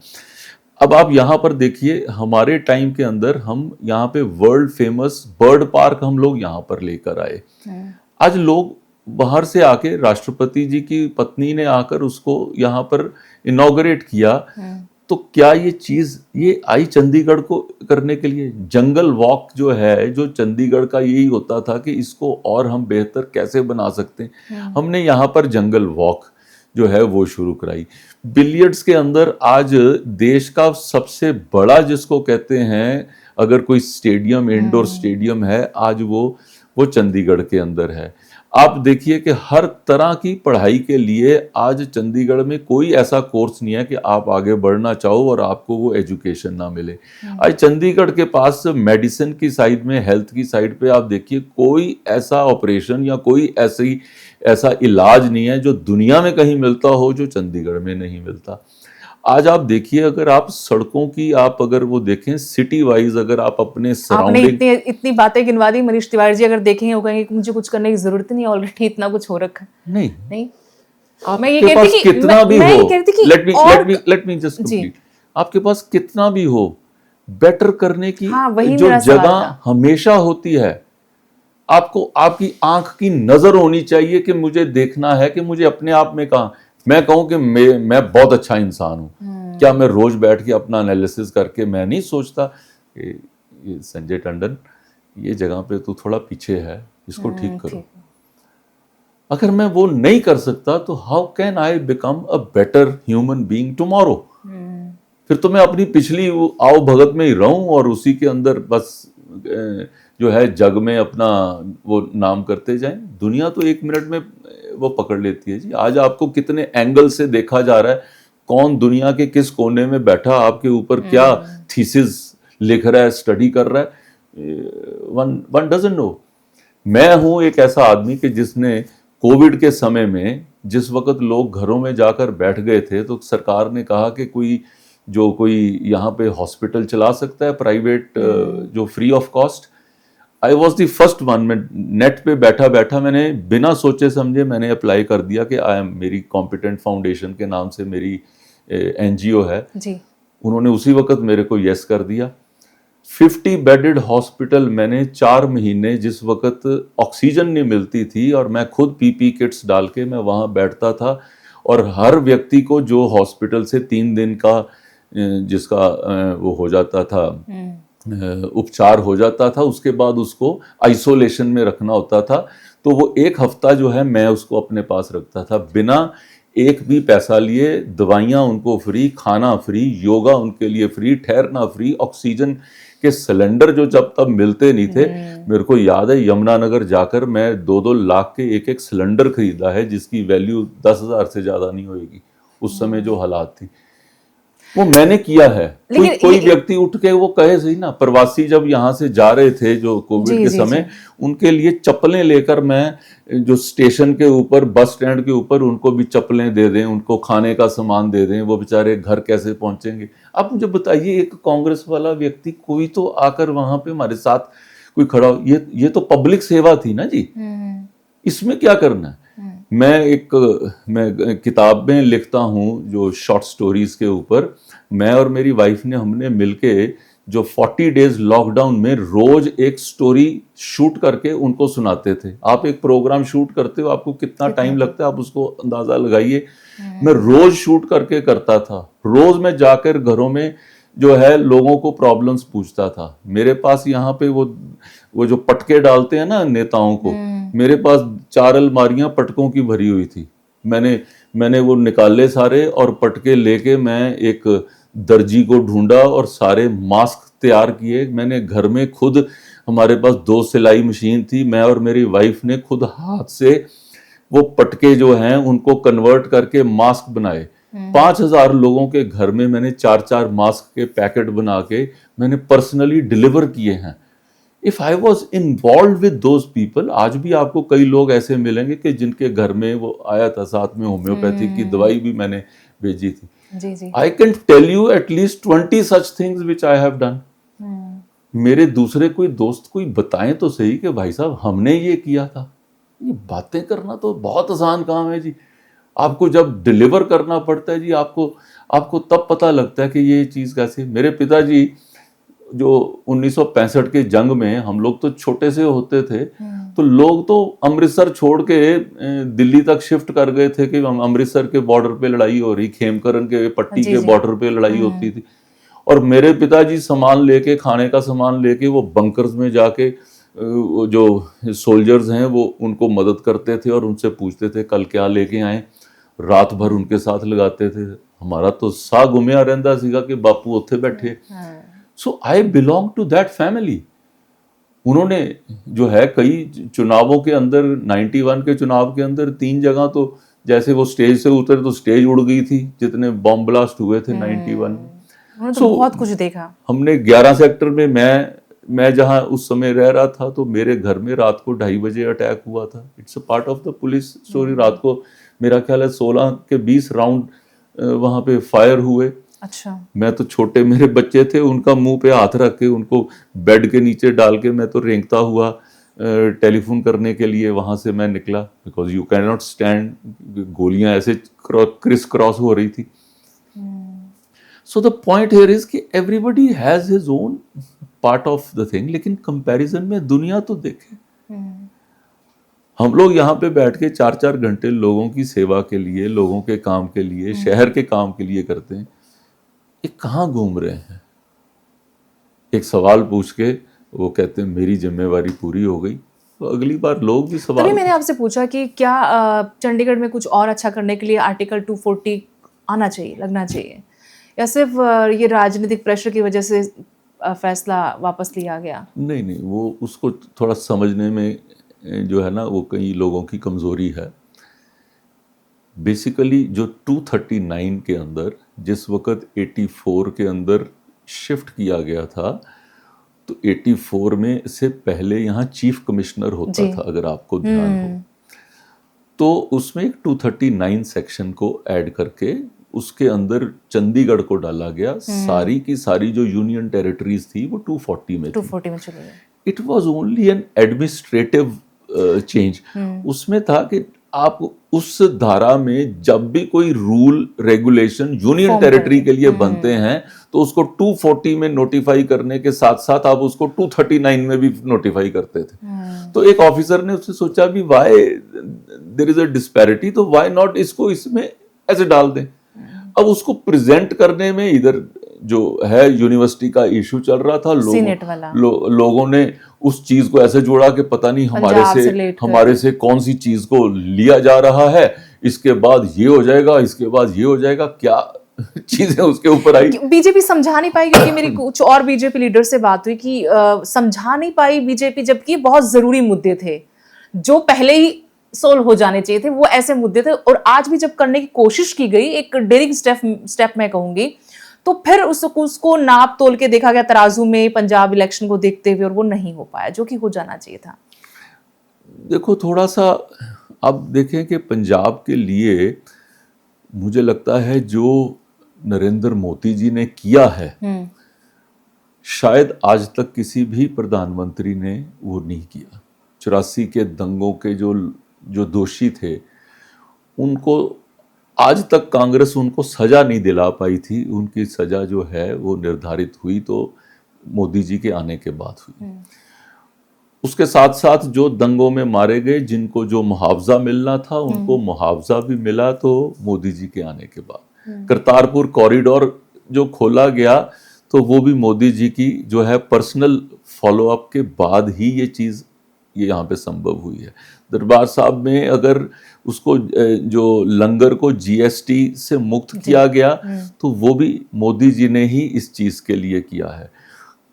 [SPEAKER 2] अब आप यहाँ पर देखिए, हमारे टाइम के अंदर हम यहाँ पे वर्ल्ड फेमस बर्ड पार्क हम लोग यहाँ पर लेकर आए। आज लोग बाहर से आके, राष्ट्रपति जी की पत्नी ने आकर उसको यहाँ पर इनॉग्रेट किया। तो क्या ये चीज ये आई चंडीगढ़ को करने के लिए? जंगल वॉक जो है, जो चंडीगढ़ का यही होता था कि इसको और हम बेहतर कैसे बना सकते हैं, हमने यहाँ पर जंगल वॉक जो है वो शुरू कराई। बिलियर्ड्स के अंदर आज देश का सबसे बड़ा जिसको कहते हैं अगर कोई स्टेडियम, इंडोर स्टेडियम है, आज वो चंडीगढ़ के अंदर है। आप देखिए कि हर तरह की पढ़ाई के लिए आज चंडीगढ़ में कोई ऐसा कोर्स नहीं है कि आप आगे बढ़ना चाहो और आपको वो एजुकेशन ना मिले। आज चंडीगढ़ के पास मेडिसिन की साइड में, हेल्थ की साइड पे आप देखिए, कोई ऐसा ऑपरेशन या कोई ऐसा इलाज नहीं है जो दुनिया में कहीं मिलता हो जो चंडीगढ़ में नहीं मिलता। आज आप देखिए, अगर आप सड़कों की आप अगर वो देखें सिटी वाइज, अगर आप अपने सराउंडिंग,
[SPEAKER 1] आपने इतनी बातें गिनवा दी मनीष तिवारी जी, अगर देखेंगे वो कहेंगे कि मुझे कुछ करने की जरूरत नहीं, ऑलरेडी इतना कुछ हो रखा है।
[SPEAKER 2] नहीं
[SPEAKER 1] मैं ये कहती कि
[SPEAKER 2] कितना भी हो, लेट मी जस्ट
[SPEAKER 1] जी,
[SPEAKER 2] कंप्लीट, आपके पास कितना भी हो, बेटर करने की
[SPEAKER 1] वही
[SPEAKER 2] जो
[SPEAKER 1] मेरा सवाल
[SPEAKER 2] जगह
[SPEAKER 1] था।
[SPEAKER 2] हमेशा होती है। आपको आपकी आंख की नजर होनी चाहिए कि मुझे देखना है कि मुझे अपने आप में कहा, मैं कहूं कि मैं बहुत अच्छा इंसान हूं। क्या मैं रोज बैठ के अपना एनालिसिस करके मैं नहीं सोचता कि ये संजय टंडन, ये जगह पे तू थोड़ा पीछे है, इसको ठीक करो। अगर मैं वो नहीं कर सकता तो how can I become a better human being tomorrow? फिर तो मैं अपनी पिछली आओ भगत में ही रहूं और उसी के अंदर बस जो है जग में अपना वो नाम करते जाएं। दुनिया तो 1 मिनट में वो पकड़ लेती है जी। आज आपको कितने एंगल से देखा जा रहा है, कौन दुनिया के किस कोने में बैठा आपके ऊपर क्या थीसिस लिख रहा है, स्टडी कर रहा है, वन डजंट नो। मैं हूं एक ऐसा आदमी कि जिसने कोविड के समय में, जिस वक्त लोग घरों में जाकर बैठ गए थे, तो सरकार ने कहा कि कोई यहाँ पे हॉस्पिटल चला सकता है प्राइवेट, जो free of cost. I was the first one. मैं नेट पे बैठा बैठा मैंने बिना सोचे समझे मैंने अप्लाई कर दिया कि मेरी कॉम्पिटेंट फाउंडेशन के नाम से मेरी एनजीओ है
[SPEAKER 1] जी।
[SPEAKER 2] उन्होंने उसी वक्त मेरे को यस कर दिया। 50 बेडेड हॉस्पिटल मैंने 4 महीने, जिस वक्त ऑक्सीजन नहीं मिलती थी और मैं खुद पीपी किट्स डाल के मैं वहाँ बैठता था, और हर व्यक्ति को जो हॉस्पिटल से 3 दिन का जिसका वो हो जाता था, उपचार हो जाता था, उसके बाद उसको आइसोलेशन में रखना होता था। तो वो 1 हफ्ता जो है मैं उसको अपने पास रखता था, बिना एक भी पैसा लिए। दवाइयाँ उनको फ्री, खाना फ्री, योगा उनके लिए फ्री, ठहरना फ्री। ऑक्सीजन के सिलेंडर जो जब तब मिलते नहीं थे, मेरे को याद है यमुनानगर जाकर मैं 2-2 लाख के एक सिलेंडर खरीदा है, जिसकी वैल्यू 10,000 से ज्यादा नहीं होगी उस समय जो हालात थी, वो मैंने किया है। कोई व्यक्ति उठ के वो कहे सही ना, प्रवासी जब यहाँ से जा रहे थे जो कोविड के समय, उनके लिए चप्पलें लेकर मैं जो स्टेशन के ऊपर, बस स्टैंड के ऊपर, उनको भी चप्पलें दे दें, उनको खाने का सामान दे दें, वो बेचारे घर कैसे पहुंचेंगे? आप मुझे बताइए, एक कांग्रेस वाला व्यक्ति कोई तो आकर वहां पे हमारे साथ कोई खड़ा हो, ये तो पब्लिक सेवा थी ना जी, इसमें क्या करना है? मैं किताब में लिखता हूँ जो शॉर्ट स्टोरीज के ऊपर। मैं और मेरी वाइफ ने हमने मिलके जो 40 डेज लॉकडाउन में रोज एक स्टोरी शूट करके उनको सुनाते थे। आप एक प्रोग्राम शूट करते हो, आपको कितना टाइम लगता है आप उसको अंदाजा लगाइए। मैं रोज शूट करके करता था, रोज मैं जाकर घरों में जो है लोगों को प्रॉब्लम्स पूछता था। मेरे पास यहाँ पे वो जो पटके डालते हैं ना नेताओं को, मेरे पास 4 अलमारियां पटकों की भरी हुई थी। मैंने वो निकाले सारे और पटके लेके मैं एक दर्जी को ढूंढा और सारे मास्क तैयार किए। मैंने घर में खुद, हमारे पास 2 सिलाई मशीन थी, मैं और मेरी वाइफ ने खुद हाथ से वो पटके जो हैं उनको कन्वर्ट करके मास्क बनाए। 5,000 लोगों के घर में मैंने 4-4 मास्क के पैकेट बना के मैंने पर्सनली डिलीवर किए हैं। If I was involve with those people, आज भी आपको कई लोग ऐसे मिलेंगे कि जिनके घर में वो आया था, साथ में होम्योपैथी की दवाई भी मैंने भेजी थी।
[SPEAKER 1] जी जी।
[SPEAKER 2] I can tell you at least 20 such things which I have done. मेरे दूसरे कोई दोस्त कोई बताएं तो सही कि भाई साहब हमने ये किया था। ये बातें करना तो बहुत आसान काम है जी, आपको जब डिलीवर करना पड़ता है जी, आपको तब पता लगता है कि ये चीज़ कैसे। मेरे पिताजी जो 1965 के जंग में, हम लोग तो छोटे से होते थे, तो लोग तो अमृतसर छोड़ के दिल्ली तक शिफ्ट कर गए थे कि अमृतसर के बॉर्डर पे लड़ाई हो रही, खेमकरन के पट्टी के बॉर्डर पे लड़ाई होती थी। और मेरे पिताजी सामान लेके, खाने का सामान लेके वो बंकर्स में जाके जो सोल्जर्स हैं वो उनको मदद करते थे और उनसे पूछते थे कल क्या लेके आए। रात भर उनके साथ लगाते थे। हमारा तो सा घूमिया रहता सीगा कि बापू उत्थे बैठे। So I belong to that family. उन्होंने जो है कई चुनावों के अंदर, 91 के चुनाव के अंदर 3 जगह तो जैसे वो स्टेज से उतरे तो स्टेज उड़ गई थी, जितने बॉम्ब ब्लास्ट हुए थे 91।
[SPEAKER 1] तो बहुत कुछ देखा
[SPEAKER 2] हमने 11 सेक्टर में, मैं जहां उस समय रह रहा था, तो मेरे घर में रात को 2:30 बजे अटैक हुआ था। It's a part of the police story. रात को मेरा ख्याल है 16 के 20 राउंड वहां पे फायर हुए।
[SPEAKER 1] अच्छा।
[SPEAKER 2] मैं तो छोटे, मेरे बच्चे थे, उनका मुंह पे हाथ रख के उनको बेड के नीचे डाल के मैं तो रेंगता हुआ टेलीफोन करने के लिए वहां से मैं निकला, because you can not stand. गोलियां ऐसे क्रिस क्रॉस हो रही थी। So the point here is कि everybody has his own part of the thing, लेकिन कंपैरिजन में दुनिया तो देखे। हम लोग यहाँ पे बैठ के 4-4 घंटे लोगों की सेवा के लिए, लोगों के काम के लिए, शहर के काम के लिए करते हैं। ये कहाँ घूम रहे हैं? एक सवाल पूछ के वो कहते हैं मेरी जिम्मेवारी पूरी हो गई, तो अगली बार लोग भी सवाल।
[SPEAKER 1] तभी मैंने आपसे पूछा कि क्या चंडीगढ़ में कुछ और अच्छा करने के लिए आर्टिकल 240 आना चाहिए, लगना चाहिए, या सिर्फ ये राजनीतिक प्रेशर की वजह से फैसला वापस लिया गया?
[SPEAKER 2] नहीं, वो उसको थोड़ा समझने में जो है ना, वो कई लोगों की कमजोरी है। बेसिकली जो 239 के अंदर, जिस वक्त 84 के अंदर शिफ्ट किया गया था, तो 84 में से पहले यहाँ चीफ कमिश्नर होता था, अगर आपको ध्यान हो, तो उसमें एक 239 सेक्शन को ऐड करके उसके अंदर चंडीगढ़ को डाला गया। सारी की सारी जो यूनियन टेरिटरीज थी वो 240 में
[SPEAKER 1] चली गई।
[SPEAKER 2] It was only an administrative change. उसमें था कि आप उस धारा में जब भी कोई रूल रेगुलेशन यूनियन टेरिटरी के लिए बनते हैं, तो उसको 240 में नोटिफाई करने के साथ साथ आप उसको 239 में भी नोटिफाई करते थे। तो एक ऑफिसर ने उससे सोचा भी why there is a disparity, तो वाई नॉट इसको इसमें ऐसे डाल दें। अब उसको प्रेजेंट करने में इधर जो है यूनिवर्सिटी का इशू चल रहा था, लोगों ने उस चीज को ऐसे जोड़ा कि पता नहीं हमारे से कौन सी चीज को लिया जा रहा है, इसके बाद ये हो जाएगा, इसके बाद ये हो जाएगा, क्या चीजें उसके ऊपर आई।
[SPEAKER 1] बीजेपी समझा नहीं पाई, क्योंकि मेरी कुछ और बीजेपी लीडर से बात हुई कि समझा नहीं पाई बीजेपी, जबकि बहुत जरूरी मुद्दे थे जो पहले ही सोल्व हो जाने चाहिए थे, वो ऐसे मुद्दे थे। और आज भी जब करने की कोशिश की गई, एक डेयरिंग स्टेप मैं कहूंगी, तो फिर उसको नाप तोल के देखा गया तराजू में पंजाब इलेक्शन को देखते हुए, और वो नहीं हो पाया जो कि हो जाना चाहिए था।
[SPEAKER 2] देखो थोड़ा सा अब देखें कि पंजाब के लिए मुझे लगता है जो नरेंद्र मोदी जी ने किया है, शायद आज तक किसी भी प्रधानमंत्री ने वो नहीं किया। 84 के दंगों के जो दोषी थे, उनको आज तक कांग्रेस उनको सजा नहीं दिला पाई थी। उनकी सजा जो है वो निर्धारित हुई तो मोदी जी के आने के बाद हुई। उसके साथ साथ जो दंगों में मारे गए, जिनको जो मुआवजा मिलना था, उनको मुआवजा भी मिला तो मोदी जी के आने के बाद। करतारपुर कॉरिडोर जो खोला गया, तो वो भी मोदी जी की जो है पर्सनल फॉलोअप के बाद ही ये यहाँ पे संभव हुई है। दरबार साहब में अगर उसको जो लंगर को जीएसटी से मुक्त किया गया, तो वो भी मोदी जी ने ही इस चीज के लिए किया है।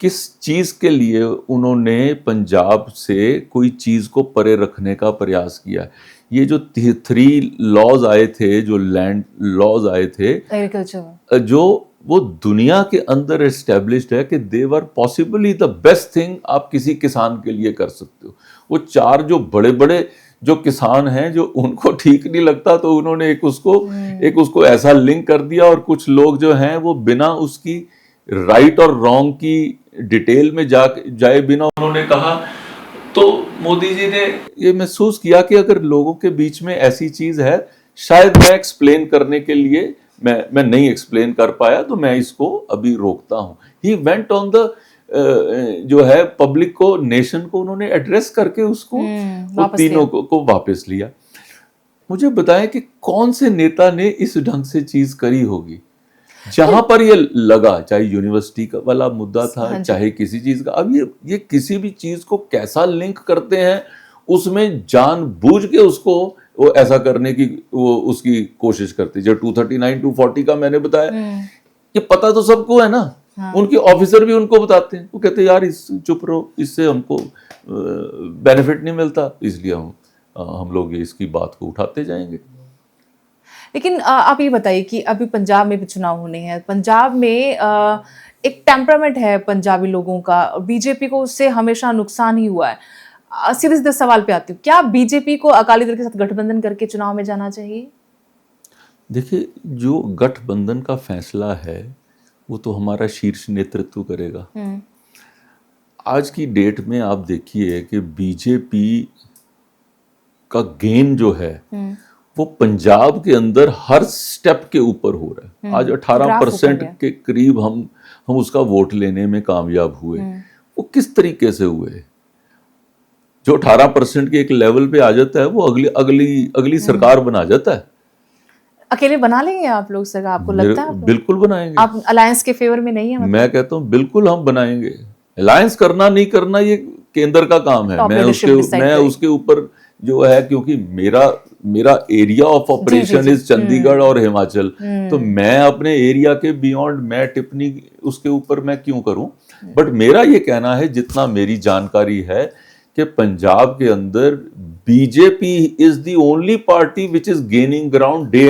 [SPEAKER 2] किस चीज के लिए उन्होंने पंजाब से कोई चीज को परे रखने का प्रयास किया है। ये जो 3 लॉज आए थे, जो लैंड लॉज आए थे,
[SPEAKER 1] एग्रीकल्चर,
[SPEAKER 2] जो वो दुनिया के अंदर एस्टेब्लिश्ड है कि दे वर पॉसिबली द बेस्ट थिंग आप किसी किसान के लिए कर सकते हो। वो 4 जो बड़े बड़े जो किसान हैं, जो उनको ठीक नहीं लगता, तो उन्होंने एक उसको ऐसा लिंक कर दिया, और कुछ लोग जो हैं वो बिना उसकी राइट और रॉन्ग की डिटेल में जाए बिना उन्होंने कहा। तो मोदी जी ने ये महसूस किया कि अगर लोगों के बीच में ऐसी चीज है, शायद मैं एक्सप्लेन करने के लिए मैं नहीं एक्सप्लेन कर पाया, तो मैं इसको अभी रोकता हूं। ही वेंट ऑन द जो है पब्लिक को, नेशन को उन्होंने एड्रेस करके उसको वो तीनों को वापस लिया। मुझे बताएं कि कौन से नेता ने इस ढंग से चीज करी होगी। जहां पर ये लगा, चाहे यूनिवर्सिटी का वाला मुद्दा था, चाहे किसी चीज का, अब ये किसी भी चीज को कैसा लिंक करते हैं, उसमें जानबूझ के उसको वो ऐसा करने की वो उसकी कोशिश करती। जो 239 240 का मैंने बताया, ये पता तो सबको है ना। उनके ऑफिसर भी उनको बताते हैं, वो कहते हैं यार इस चुप रहो, इससे हमको बेनिफिट नहीं मिलता, इसलिए हम लोग इसकी बात को उठाते जाएंगे।
[SPEAKER 1] लेकिन आप ये बताइए कि अभी पंजाब में भी चुनाव होने हैं। पंजाब में एक टेम्परामेंट है पंजाबी लोगों का, बीजेपी को उससे हमेशा नुकसान ही हुआ है। सीधे सीधे सवाल पे आती हूँ, क्या बीजेपी को अकाली दल के साथ गठबंधन करके चुनाव में जाना चाहिए?
[SPEAKER 2] देखिए, जो गठबंधन का फैसला है वो तो हमारा शीर्ष नेतृत्व करेगा। आज की डेट में आप देखिए कि बीजेपी का गेन जो है वो पंजाब के अंदर हर स्टेप के ऊपर हो रहा है। आज 18% के करीब हम उसका वोट लेने में कामयाब हुए। वो किस तरीके से हुए? जो 18% के एक लेवल पे आ जाता है, वो अगली सरकार बना जाता है।
[SPEAKER 1] अकेले बना लेंगे आप लोग सरकार, आपको लगता है?
[SPEAKER 2] बिल्कुल बनाएंगे।
[SPEAKER 1] आप अलायंस के फेवर में नहीं है? मतलब
[SPEAKER 2] मैं कहता हूँ बिल्कुल हम बनाएंगे। अलायंस करना नहीं करना ये केंद्र का काम है। मैं उसके ऊपर जो है, क्योंकि मेरा area of operation is Chandigarh और हिमाचल, तो मैं अपने एरिया के बियॉन्ड मैं टिप्पणी उसके ऊपर मैं क्यों करूं। बट मेरा ये कहना है, जितना मेरी जानकारी है, कि पंजाब के अंदर BJP is the only party which is gaining ground day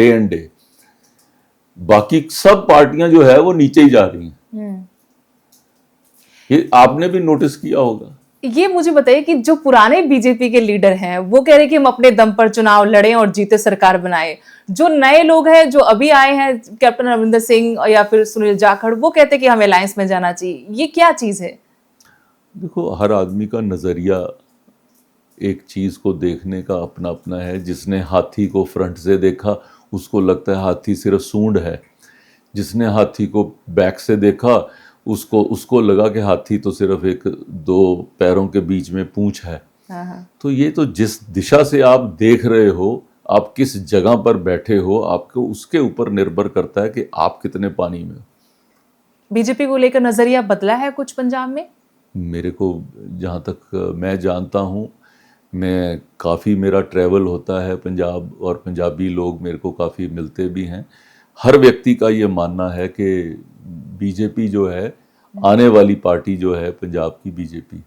[SPEAKER 2] and day. बाकी सब पार्टियां जो है वो नीचे ही जा रही हैं। ये आपने भी नोटिस किया होगा।
[SPEAKER 1] ये मुझे बताइए कि जो पुराने बीजेपी के लीडर हैं वो कह रहे कि हम अपने दम पर चुनाव लड़ें और जीते सरकार बनाए। जो नए लोग हैं जो अभी आए हैं, कैप्टन अमरिंदर सिंह या फिर सुनील जाखड़, वो कहते हैं कि हमें अलायंस में जाना चाहिए। ये क्या चीज है?
[SPEAKER 2] देखो, हर आदमी का नजरिया एक चीज को देखने का अपना अपना है। जिसने हाथी को फ्रंट से देखा उसको लगता है हाथी सिर्फ सूंड है। जिसने हाथी को बैक से देखा उसको लगा कि हाथी तो सिर्फ एक 2 पैरों के बीच में पूंछ है। तो ये तो जिस दिशा से आप देख रहे हो, आप किस जगह पर बैठे हो, आपको उसके ऊपर निर्भर करता है कि आप कितने पानी में हो।
[SPEAKER 1] बीजेपी को लेकर नजरिया बदला है कुछ पंजाब में?
[SPEAKER 2] मेरे को जहाँ तक मैं जानता हूँ, मैं काफ़ी मेरा ट्रैवल होता है पंजाब, और पंजाबी लोग मेरे को काफ़ी मिलते भी हैं। हर व्यक्ति का ये मानना है कि बीजेपी जो है आने वाली पार्टी जो है पंजाब की बीजेपी।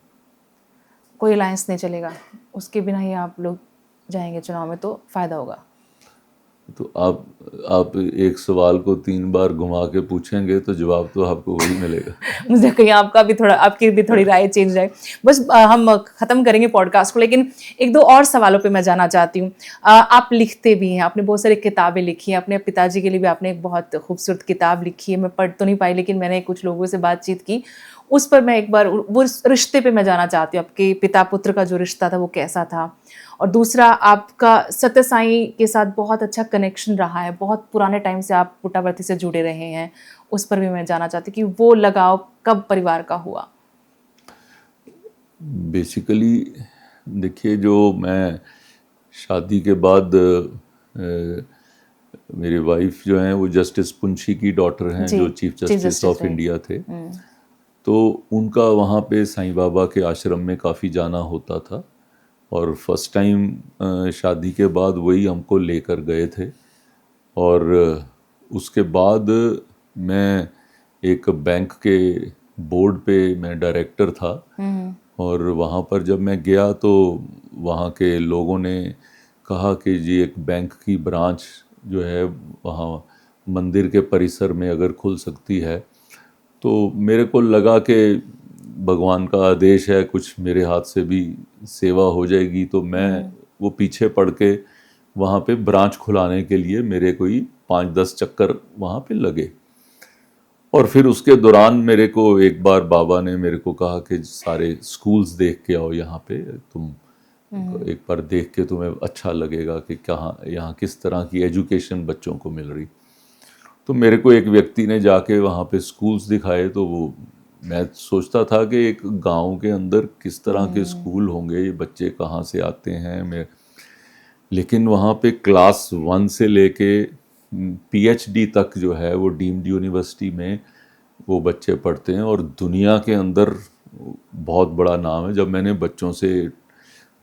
[SPEAKER 1] कोई अलायंस नहीं चलेगा, उसके बिना ही आप लोग जाएंगे चुनाव में तो फायदा होगा।
[SPEAKER 2] तो आप एक सवाल को 3 बार घुमा के पूछेंगे तो जवाब तो आपको वही मिलेगा।
[SPEAKER 1] मुझे कहीं आपकी भी थोड़ी राय चेंज जाए। बस हम खत्म करेंगे पॉडकास्ट को, लेकिन 1-2 और सवालों पे मैं जाना चाहती हूँ। आप लिखते भी हैं, आपने बहुत सारी किताबें लिखी हैं। अपने पिताजी के लिए भी आपने एक बहुत खूबसूरत किताब लिखी है। मैं पढ़ तो नहीं पाई, लेकिन मैंने कुछ लोगों से बातचीत की, उस पर मैं एक बार वो रिश्ते पे मैं जाना चाहती हूँ, आपके पिता पुत्र का जो रिश्ता था वो कैसा था। और दूसरा, आपका सत्य साईं के साथ बहुत अच्छा कनेक्शन रहा है, बहुत पुराने टाइम से आप पुट्टावर्ती से जुड़े रहे हैं, उस पर भी मैं जानना चाहती हूँ कि वो लगाव कब परिवार का हुआ।
[SPEAKER 2] बेसिकली देखिए, जो मैं शादी के बाद मेरी वाइफ जो हैं वो जस्टिस पुंछी की डॉटर हैं,
[SPEAKER 1] जी,
[SPEAKER 2] जो chief
[SPEAKER 1] chief
[SPEAKER 2] justice
[SPEAKER 1] justice
[SPEAKER 2] of
[SPEAKER 1] रहे।
[SPEAKER 2] इंडिया थे। तो उनका वहाँ पे साईं बाबा के आश्रम में काफ़ी जाना होता था, और फर्स्ट टाइम शादी के बाद वही हमको लेकर गए थे। और उसके बाद मैं एक बैंक के बोर्ड पे मैं डायरेक्टर था, और वहाँ पर जब मैं गया तो वहाँ के लोगों ने कहा कि जी एक बैंक की ब्रांच जो है वहाँ मंदिर के परिसर में अगर खुल सकती है, तो मेरे को लगा कि भगवान का आदेश है, कुछ मेरे हाथ से भी सेवा हो जाएगी। तो मैं वो पीछे पड़ के वहाँ पे ब्रांच खुलाने के लिए मेरे कोई 5-10 चक्कर वहाँ पे लगे। और फिर उसके दौरान मेरे को एक बार बाबा ने मेरे को कहा कि सारे स्कूल्स देख के आओ यहाँ पे, तुम एक बार देख के तुम्हें अच्छा लगेगा कि कहाँ यहाँ किस तरह की एजुकेशन बच्चों को मिल रही। तो मेरे को एक व्यक्ति ने जाके वहाँ पे स्कूल्स दिखाए, तो वो मैं सोचता था कि एक गांव के अंदर किस तरह के स्कूल होंगे, ये बच्चे कहाँ से आते हैं। मैं लेकिन वहाँ पे क्लास 1 से लेके PhD तक जो है वो डीम्ड यूनिवर्सिटी में वो बच्चे पढ़ते हैं, और दुनिया के अंदर बहुत बड़ा नाम है। जब मैंने बच्चों से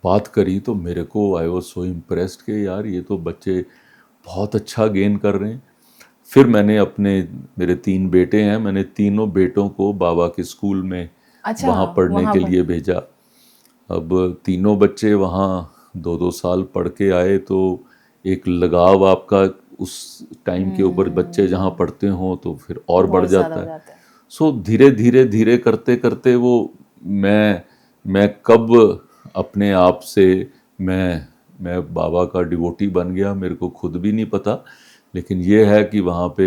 [SPEAKER 2] बात करी तो मेरे को आई वॉज सो इम्प्रेस्ड कि यार ये तो बच्चे बहुत अच्छा गेन कर रहे हैं। फिर मैंने मेरे 3 बेटे हैं, मैंने तीनों बेटों को बाबा के स्कूल में
[SPEAKER 1] अच्छा,
[SPEAKER 2] वहाँ पढ़ने
[SPEAKER 1] वहाँ
[SPEAKER 2] के
[SPEAKER 1] पर।
[SPEAKER 2] लिए भेजा। अब तीनों बच्चे वहाँ 2-2 साल पढ़ के आए, तो एक लगाव आपका उस टाइम के ऊपर, बच्चे जहाँ पढ़ते हों तो फिर और बढ़
[SPEAKER 1] बहुत ज़्यादा
[SPEAKER 2] जाता
[SPEAKER 1] हो
[SPEAKER 2] है।
[SPEAKER 1] जाता है।
[SPEAKER 2] सो धीरे धीरे धीरे करते करते वो मैं कब अपने आप से मैं बाबा का डिवोटी बन गया, मेरे को खुद भी नहीं पता। लेकिन ये है कि वहाँ पे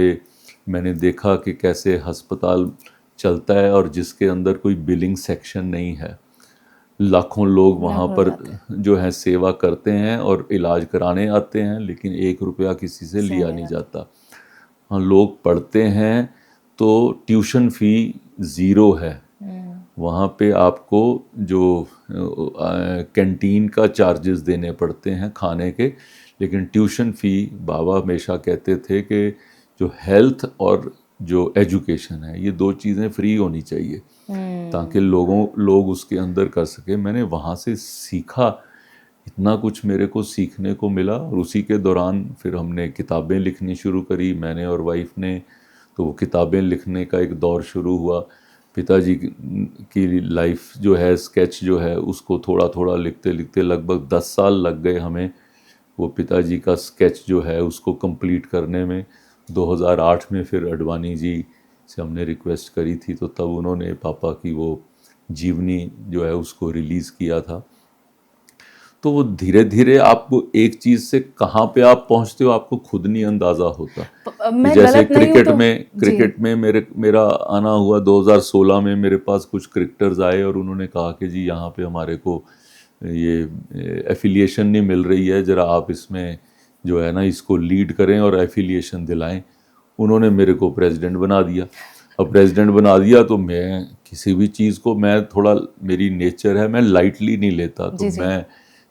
[SPEAKER 2] मैंने देखा कि कैसे अस्पताल चलता है, और जिसके अंदर कोई बिलिंग सेक्शन नहीं है, लाखों लोग वहाँ
[SPEAKER 1] लाखों हो
[SPEAKER 2] पर
[SPEAKER 1] जाते हैं,
[SPEAKER 2] जो है सेवा करते हैं और इलाज कराने आते हैं, लेकिन 1 रुपया किसी से
[SPEAKER 1] सही
[SPEAKER 2] लिया
[SPEAKER 1] नहीं
[SPEAKER 2] नहीं
[SPEAKER 1] जाता।
[SPEAKER 2] जाता। हाँ, लोग पढ़ते हैं तो ट्यूशन फ़ी ज़ीरो है। वहाँ पे आपको जो कैंटीन का चार्जेस देने पड़ते हैं खाने के, लेकिन ट्यूशन फ़ी बाबा हमेशा कहते थे कि जो हेल्थ और जो एजुकेशन है, ये 2 चीज़ें फ्री होनी चाहिए, ताकि लोग उसके अंदर कर सके। मैंने वहाँ से सीखा, इतना कुछ मेरे को सीखने को मिला। और उसी के दौरान फिर हमने किताबें लिखनी शुरू करी, मैंने और वाइफ ने। तो वो किताबें लिखने का एक दौर शुरू हुआ। पिताजी की लाइफ जो है, स्केच जो है, उसको थोड़ा थोड़ा लिखते लिखते लगभग 10 साल लग गए हमें वो पिताजी का स्केच जो है उसको कंप्लीट करने में। 2008 में फिर अडवाणी जी से हमने रिक्वेस्ट करी थी, तो तब उन्होंने पापा की वो जीवनी जो है उसको रिलीज़ किया था। तो वो धीरे धीरे आपको एक चीज़ से कहाँ पे आप पहुँचते हो आपको खुद नहीं अंदाज़ा होता। कि
[SPEAKER 1] मैं
[SPEAKER 2] जैसे
[SPEAKER 1] गलत नहीं हूँ तो जी।
[SPEAKER 2] क्रिकेट में मेरा आना हुआ 2016 में। मेरे पास कुछ क्रिकेटर्स आए और उन्होंने कहा कि जी यहाँ पे हमारे को ये एफिलिएशन नहीं मिल रही है, ज़रा आप इसमें जो है ना इसको लीड करें और एफिलिएशन दिलाएं। उन्होंने मेरे को प्रेसिडेंट बना दिया। अब प्रेसिडेंट बना दिया तो मैं किसी भी चीज़ को, मैं थोड़ा, मेरी नेचर है, मैं लाइटली नहीं लेता। तो
[SPEAKER 1] जी, जी।
[SPEAKER 2] मैं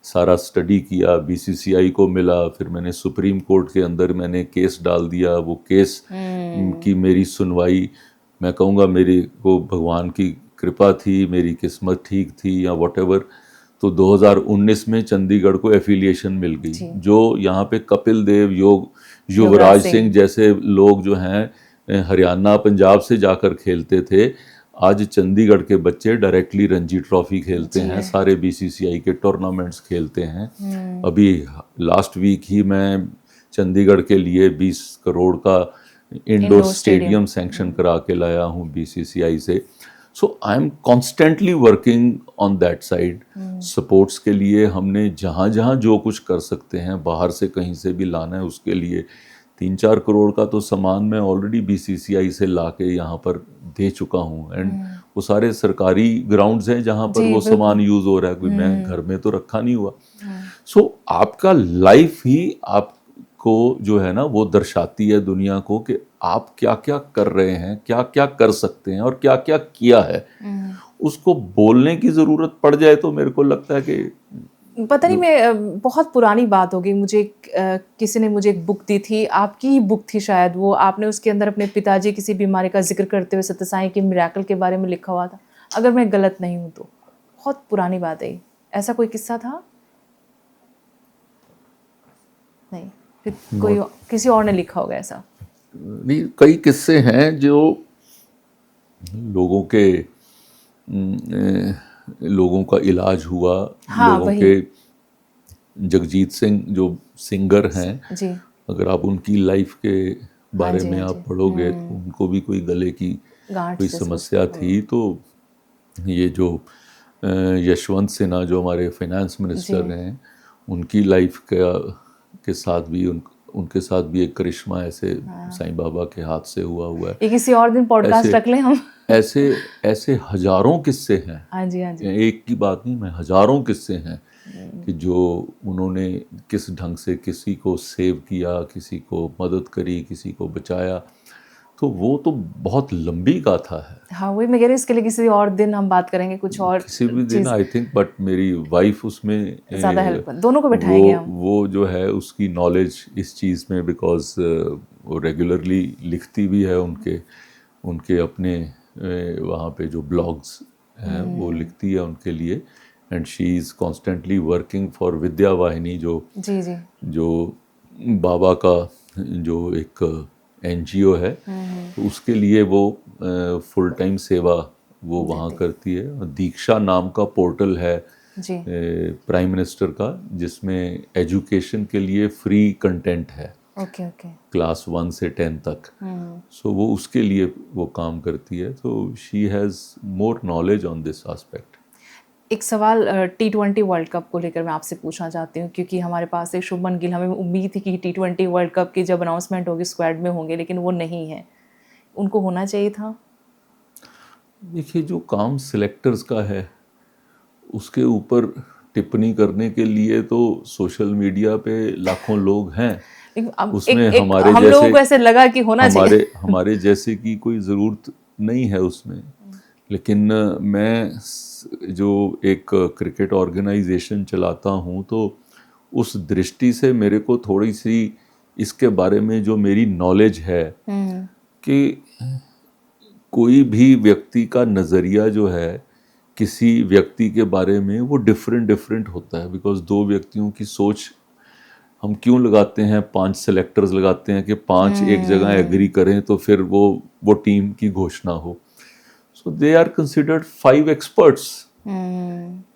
[SPEAKER 2] सारा स्टडी किया, BCCI को मिला, फिर मैंने सुप्रीम कोर्ट के अंदर मैंने केस डाल दिया। वो केस की मेरी सुनवाई, मैं कहूँगा मेरी को भगवान की कृपा थी, मेरी किस्मत ठीक थी या वॉटेवर। तो 2019 में चंडीगढ़ को एफिलिएशन मिल गई,
[SPEAKER 1] जी।
[SPEAKER 2] जो यहाँ पे कपिल देव,
[SPEAKER 1] युवराज
[SPEAKER 2] युवराज
[SPEAKER 1] सिंह।
[SPEAKER 2] सिंह जैसे लोग जो हैं हरियाणा पंजाब से जाकर खेलते थे, आज चंडीगढ़ के बच्चे डायरेक्टली रणजी ट्रॉफी खेलते हैं, सारे BCCI के टूर्नामेंट्स खेलते हैं। अभी लास्ट वीक ही मैं चंडीगढ़ के लिए 20 करोड़ का इंडोर स्टेडियम सैंक्शन करा के लाया हूँ BCCI से। So I am constantly working on that side. Sports के लिए हमने जहाँ जहाँ जो कुछ कर सकते हैं, बाहर से कहीं से भी लाना है, उसके लिए 3-4 करोड़ का तो सामान मैं ऑलरेडी BCCI से ला के यहाँ पर दे चुका हूँ। एंड वो सारे सरकारी ग्राउंड्स हैं जहाँ पर
[SPEAKER 1] जी,
[SPEAKER 2] वो
[SPEAKER 1] बिल्कुल।
[SPEAKER 2] सामान यूज हो रहा है, कोई मैं घर में तो रखा नहीं हुआ। सो आपका लाइफ ही आपको जो है ना वो दर्शाती है दुनिया को कि आप क्या क्या कर रहे हैं, क्या क्या कर सकते हैं और क्या क्या किया है। उसको बोलने की जरूरत पड़ जाए तो मेरे को लगता है कि
[SPEAKER 1] पता नहीं, मैं बहुत पुरानी बात होगी, मुझे किसी ने मुझे एक बुक दी थी, आपकी ही बुक थी शायद वो, आपने उसके अंदर अपने पिताजी किसी बीमारी का जिक्र करते हुए सत्य साईं के मिरेकल के बारे में लिखा हुआ था, अगर मैं गलत नहीं हूँ तो। बहुत पुरानी बात है, ऐसा कोई किस्सा था? नहीं, फिर कोई किसी और ने लिखा होगा ऐसा।
[SPEAKER 2] नहीं, कई किस्से हैं जो लोगों के लोगों का इलाज हुआ।
[SPEAKER 1] हाँ,
[SPEAKER 2] लोगों
[SPEAKER 1] वही।
[SPEAKER 2] के जगजीत सिंह जो सिंगर हैं,
[SPEAKER 1] जी।
[SPEAKER 2] अगर आप उनकी लाइफ के बारे
[SPEAKER 1] जी,
[SPEAKER 2] में
[SPEAKER 1] हाँ
[SPEAKER 2] आप
[SPEAKER 1] जी।
[SPEAKER 2] पढ़ोगे तो उनको भी कोई गले की
[SPEAKER 1] गांठ
[SPEAKER 2] कोई
[SPEAKER 1] जैसे
[SPEAKER 2] समस्या थी। तो ये जो यशवंत सिन्हा जो हमारे फाइनेंस मिनिस्टर हैं, उनकी लाइफ के साथ भी उनके साथ भी एक करिश्मा ऐसे साईं बाबा के हाथ से हुआ है।
[SPEAKER 1] ये किसी और दिन पॉडकास्ट रख लें हम।
[SPEAKER 2] ऐसे ऐसे हजारों किस्से हैं।
[SPEAKER 1] हाँ जी, हाँ जी।
[SPEAKER 2] एक की बात नहीं, मैं हजारों किस्से हैं कि जो उन्होंने किस ढंग से किसी को सेव किया, किसी को मदद करी, किसी को बचाया। तो वो तो बहुत लंबी गाथा है।
[SPEAKER 1] हाँ, वही मैं कह रही हूँ, इसके लिए किसी और दिन हम बात करेंगे कुछ और
[SPEAKER 2] किसी भी दिन
[SPEAKER 1] चीज़
[SPEAKER 2] आई थिंक, बट मेरी वाइफ उसमें
[SPEAKER 1] ज़्यादा हेल्प, दोनों को
[SPEAKER 2] वो
[SPEAKER 1] बैठाएंगे हम।
[SPEAKER 2] वो जो है उसकी नॉलेज इस चीज़ में, बिकॉज वो रेगुलरली लिखती भी है उनके उनके अपने वहाँ पे जो ब्लॉग्स हैं वो लिखती है उनके लिए। And she is constantly working for Vidya Vahini,
[SPEAKER 1] जी जी।
[SPEAKER 2] जो बाबा का जो एक एनजीओ है, तो उसके लिए वो फुल टाइम सेवा वो वहाँ करती है। और दीक्षा नाम का पोर्टल है
[SPEAKER 1] जी।
[SPEAKER 2] प्राइम मिनिस्टर का, जिसमें एजुकेशन के लिए फ्री कंटेंट है
[SPEAKER 1] ओके ओके।
[SPEAKER 2] क्लास 1 से 10 तक। सो वो उसके लिए वो काम करती है। तो she has more knowledge on this aspect.
[SPEAKER 1] एक सवाल T20 वर्ल्ड कप को लेकर मैं आपसे पूछना चाहती हूँ, क्योंकि हमारे पास एक शुभमन गिल, हमें उम्मीद थी कि T20 वर्ल्ड कप की जब अनाउंसमेंट होगी स्क्वाड में होंगे, लेकिन वो नहीं है। उनको होना चाहिए था।
[SPEAKER 2] देखिए, जो काम सिलेक्टर्स का है उसके ऊपर टिप्पणी करने के लिए तो सोशल मीडिया पे लाखों लोग हैं।
[SPEAKER 1] लेकिन अब
[SPEAKER 2] उसमें
[SPEAKER 1] एक
[SPEAKER 2] हमारे
[SPEAKER 1] हम
[SPEAKER 2] जैसे
[SPEAKER 1] लोगों को ऐसे लगा कि होना चाहिए।
[SPEAKER 2] हमारे जैसे की कोई ज़रूरत नहीं है उसमें। लेकिन मैं जो एक क्रिकेट ऑर्गेनाइजेशन चलाता हूँ, तो उस दृष्टि से मेरे को थोड़ी सी इसके बारे में जो मेरी नॉलेज है कि कोई भी व्यक्ति का नज़रिया जो है किसी व्यक्ति के बारे में वो डिफरेंट होता है। बिकॉज दो व्यक्तियों की सोच, हम क्यों लगाते हैं 5 सेलेक्टर्स लगाते हैं कि 5 एक जगह एग्री करें तो फिर वो टीम की घोषणा हो। सो दे आर कंसिडर्ड 5 एक्सपर्ट्स।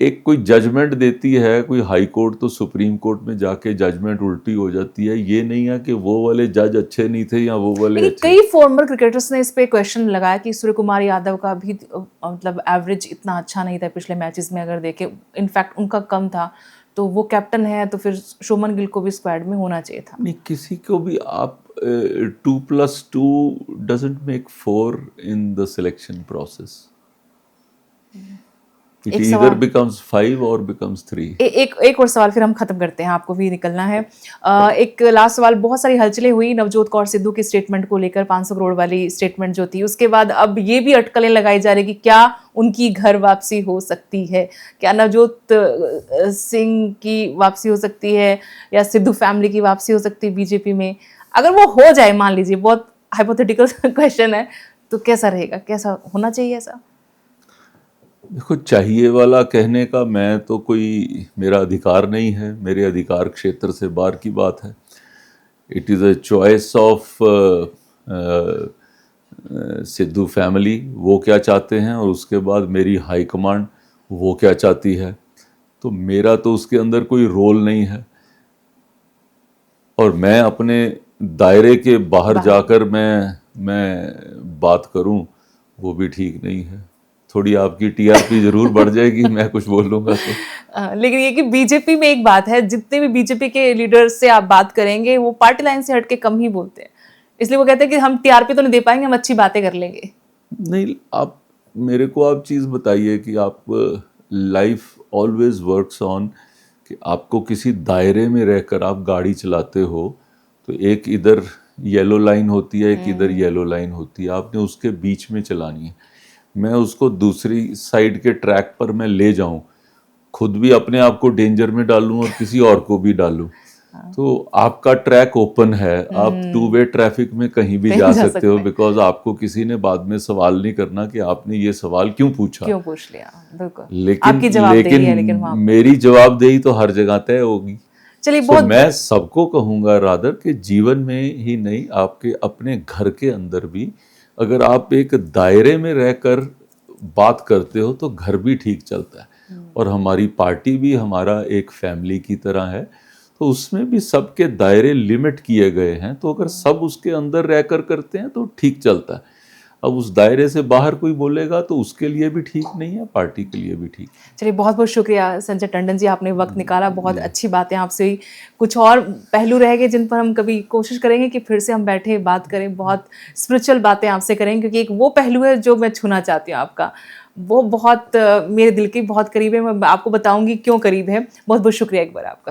[SPEAKER 2] एक कोई जजमेंट देती है कोई हाई कोर्ट, तो सुप्रीम कोर्ट में जाके जजमेंट उल्टी हो जाती है। ये नहीं है कि वो वाले जज अच्छे नहीं थे या वो वाले
[SPEAKER 1] लेकिन
[SPEAKER 2] अच्छे।
[SPEAKER 1] कई फॉर्मर क्रिकेटर्स ने इस पे क्वेश्चन लगाया कि सूर्य कुमार यादव का भी मतलब एवरेज इतना अच्छा नहीं था पिछले मैचेस में, अगर देखें इनफैक्ट उनका कम था, तो वो कैप्टन है तो फिर शुभमन गिल को भी स्क्वाड में होना चाहिए था।
[SPEAKER 2] नहीं, किसी को भी आप 2+2 doesn't make 4 in the selection process. It
[SPEAKER 1] एक
[SPEAKER 2] either
[SPEAKER 1] सवाल,
[SPEAKER 2] becomes 5 or becomes 3.
[SPEAKER 1] एक और सवाल फिर हम खत्म करते हैं, आपको भी निकलना है। एक लास्ट सवाल, बहुत सारी हलचलें हुई नवजोत कौर सिद्धू की स्टेटमेंट को लेकर, 500 करोड़ वाली स्टेटमेंट जो थी, उसके बाद अब ये भी अटकलें लगाई जा रही कि क्या उनकी घर वापसी हो सकती है, क्या नवजोत सिंह की वापसी हो सकती है या सिद्धू फैमिली की वापसी हो सकती है बीजेपी में। अगर वो हो जाए, मान लीजिए, बहुत हाइपोथेटिकल क्वेश्चन है, तो कैसा रहेगा, कैसा होना चाहिए ऐसा?
[SPEAKER 2] देखो, चाहिए वाला कहने का मैं तो कोई मेरा अधिकार नहीं है, मेरे अधिकार क्षेत्र से बाहर की बात है। It is a choice of Sidhu family, वो क्या चाहते हैं, और उसके बाद मेरी हाई कमांड वो क्या चाहती है। तो मेरा तो उसके अंदर कोई रोल नहीं है। और मैं अपने दायरे के बाहर जाकर मैं बात करूं, वो भी ठीक नहीं है। थोड़ी आपकी टीआरपी जरूर बढ़ जाएगी मैं कुछ बोल लूंगा तो।
[SPEAKER 1] लेकिन ये कि बीजेपी में एक बात है, जितने भी बीजेपी के लीडर्स से आप बात करेंगे वो पार्टी लाइन से हटके कम ही बोलते हैं, इसलिए वो कहते हैं कि हम टीआरपी तो नहीं दे पाएंगे, हम अच्छी बातें कर लेंगे।
[SPEAKER 2] नहीं, आप मेरे को आप चीज़ बताइए कि आप लाइफ ऑलवेज वर्क्स ऑन कि आपको किसी दायरे में रहकर आप गाड़ी चलाते हो, तो एक इधर येलो लाइन होती है, एक इधर येलो लाइन होती है, आपने उसके बीच में चलानी है। मैं उसको दूसरी साइड के ट्रैक पर मैं ले जाऊं, खुद भी अपने आप को डेंजर में डालूं और किसी और को भी डालूं, तो आपका ट्रैक ओपन है, आप टू वे ट्रैफिक में कहीं भी जा सकते हो, बिकॉज आपको किसी ने बाद में सवाल नहीं करना कि आपने ये सवाल क्यों पूछा,
[SPEAKER 1] क्यों पूछ लिया। बिल्कुल,
[SPEAKER 2] लेकिन
[SPEAKER 1] आपकी जवाबदेही है, लेकिन वहाँ
[SPEAKER 2] मेरी जवाबदेही तो हर जगह तय होगी।
[SPEAKER 1] चलिए
[SPEAKER 2] तो
[SPEAKER 1] बहुत
[SPEAKER 2] मैं सबको कहूंगा रादर कि जीवन में ही नहीं, आपके अपने घर के अंदर भी अगर आप एक दायरे में रहकर बात करते हो तो घर भी ठीक चलता है, और हमारी पार्टी भी हमारा एक फैमिली की तरह है, तो उसमें भी सबके दायरे लिमिट किए गए हैं, तो अगर सब उसके अंदर रहकर करते हैं तो ठीक चलता है। अब उस दायरे से बाहर कोई बोलेगा तो उसके लिए भी ठीक नहीं है, पार्टी के लिए भी ठीक।
[SPEAKER 1] चलिए बहुत बहुत शुक्रिया संजय टंडन जी, आपने वक्त निकाला, बहुत अच्छी बातें आपसे हुई। कुछ और पहलू रह गए जिन पर हम कभी कोशिश करेंगे कि फिर से हम बैठे बात करें, बहुत स्पिरिचुअल बातें आपसे करेंगे, क्योंकि एक वो पहलू है जो मैं छूना चाहती हूँ आपका, वो बहुत मेरे दिल के बहुत करीब है। मैं आपको बताऊंगी क्यों करीब है। बहुत बहुत शुक्रिया एक बार आपका।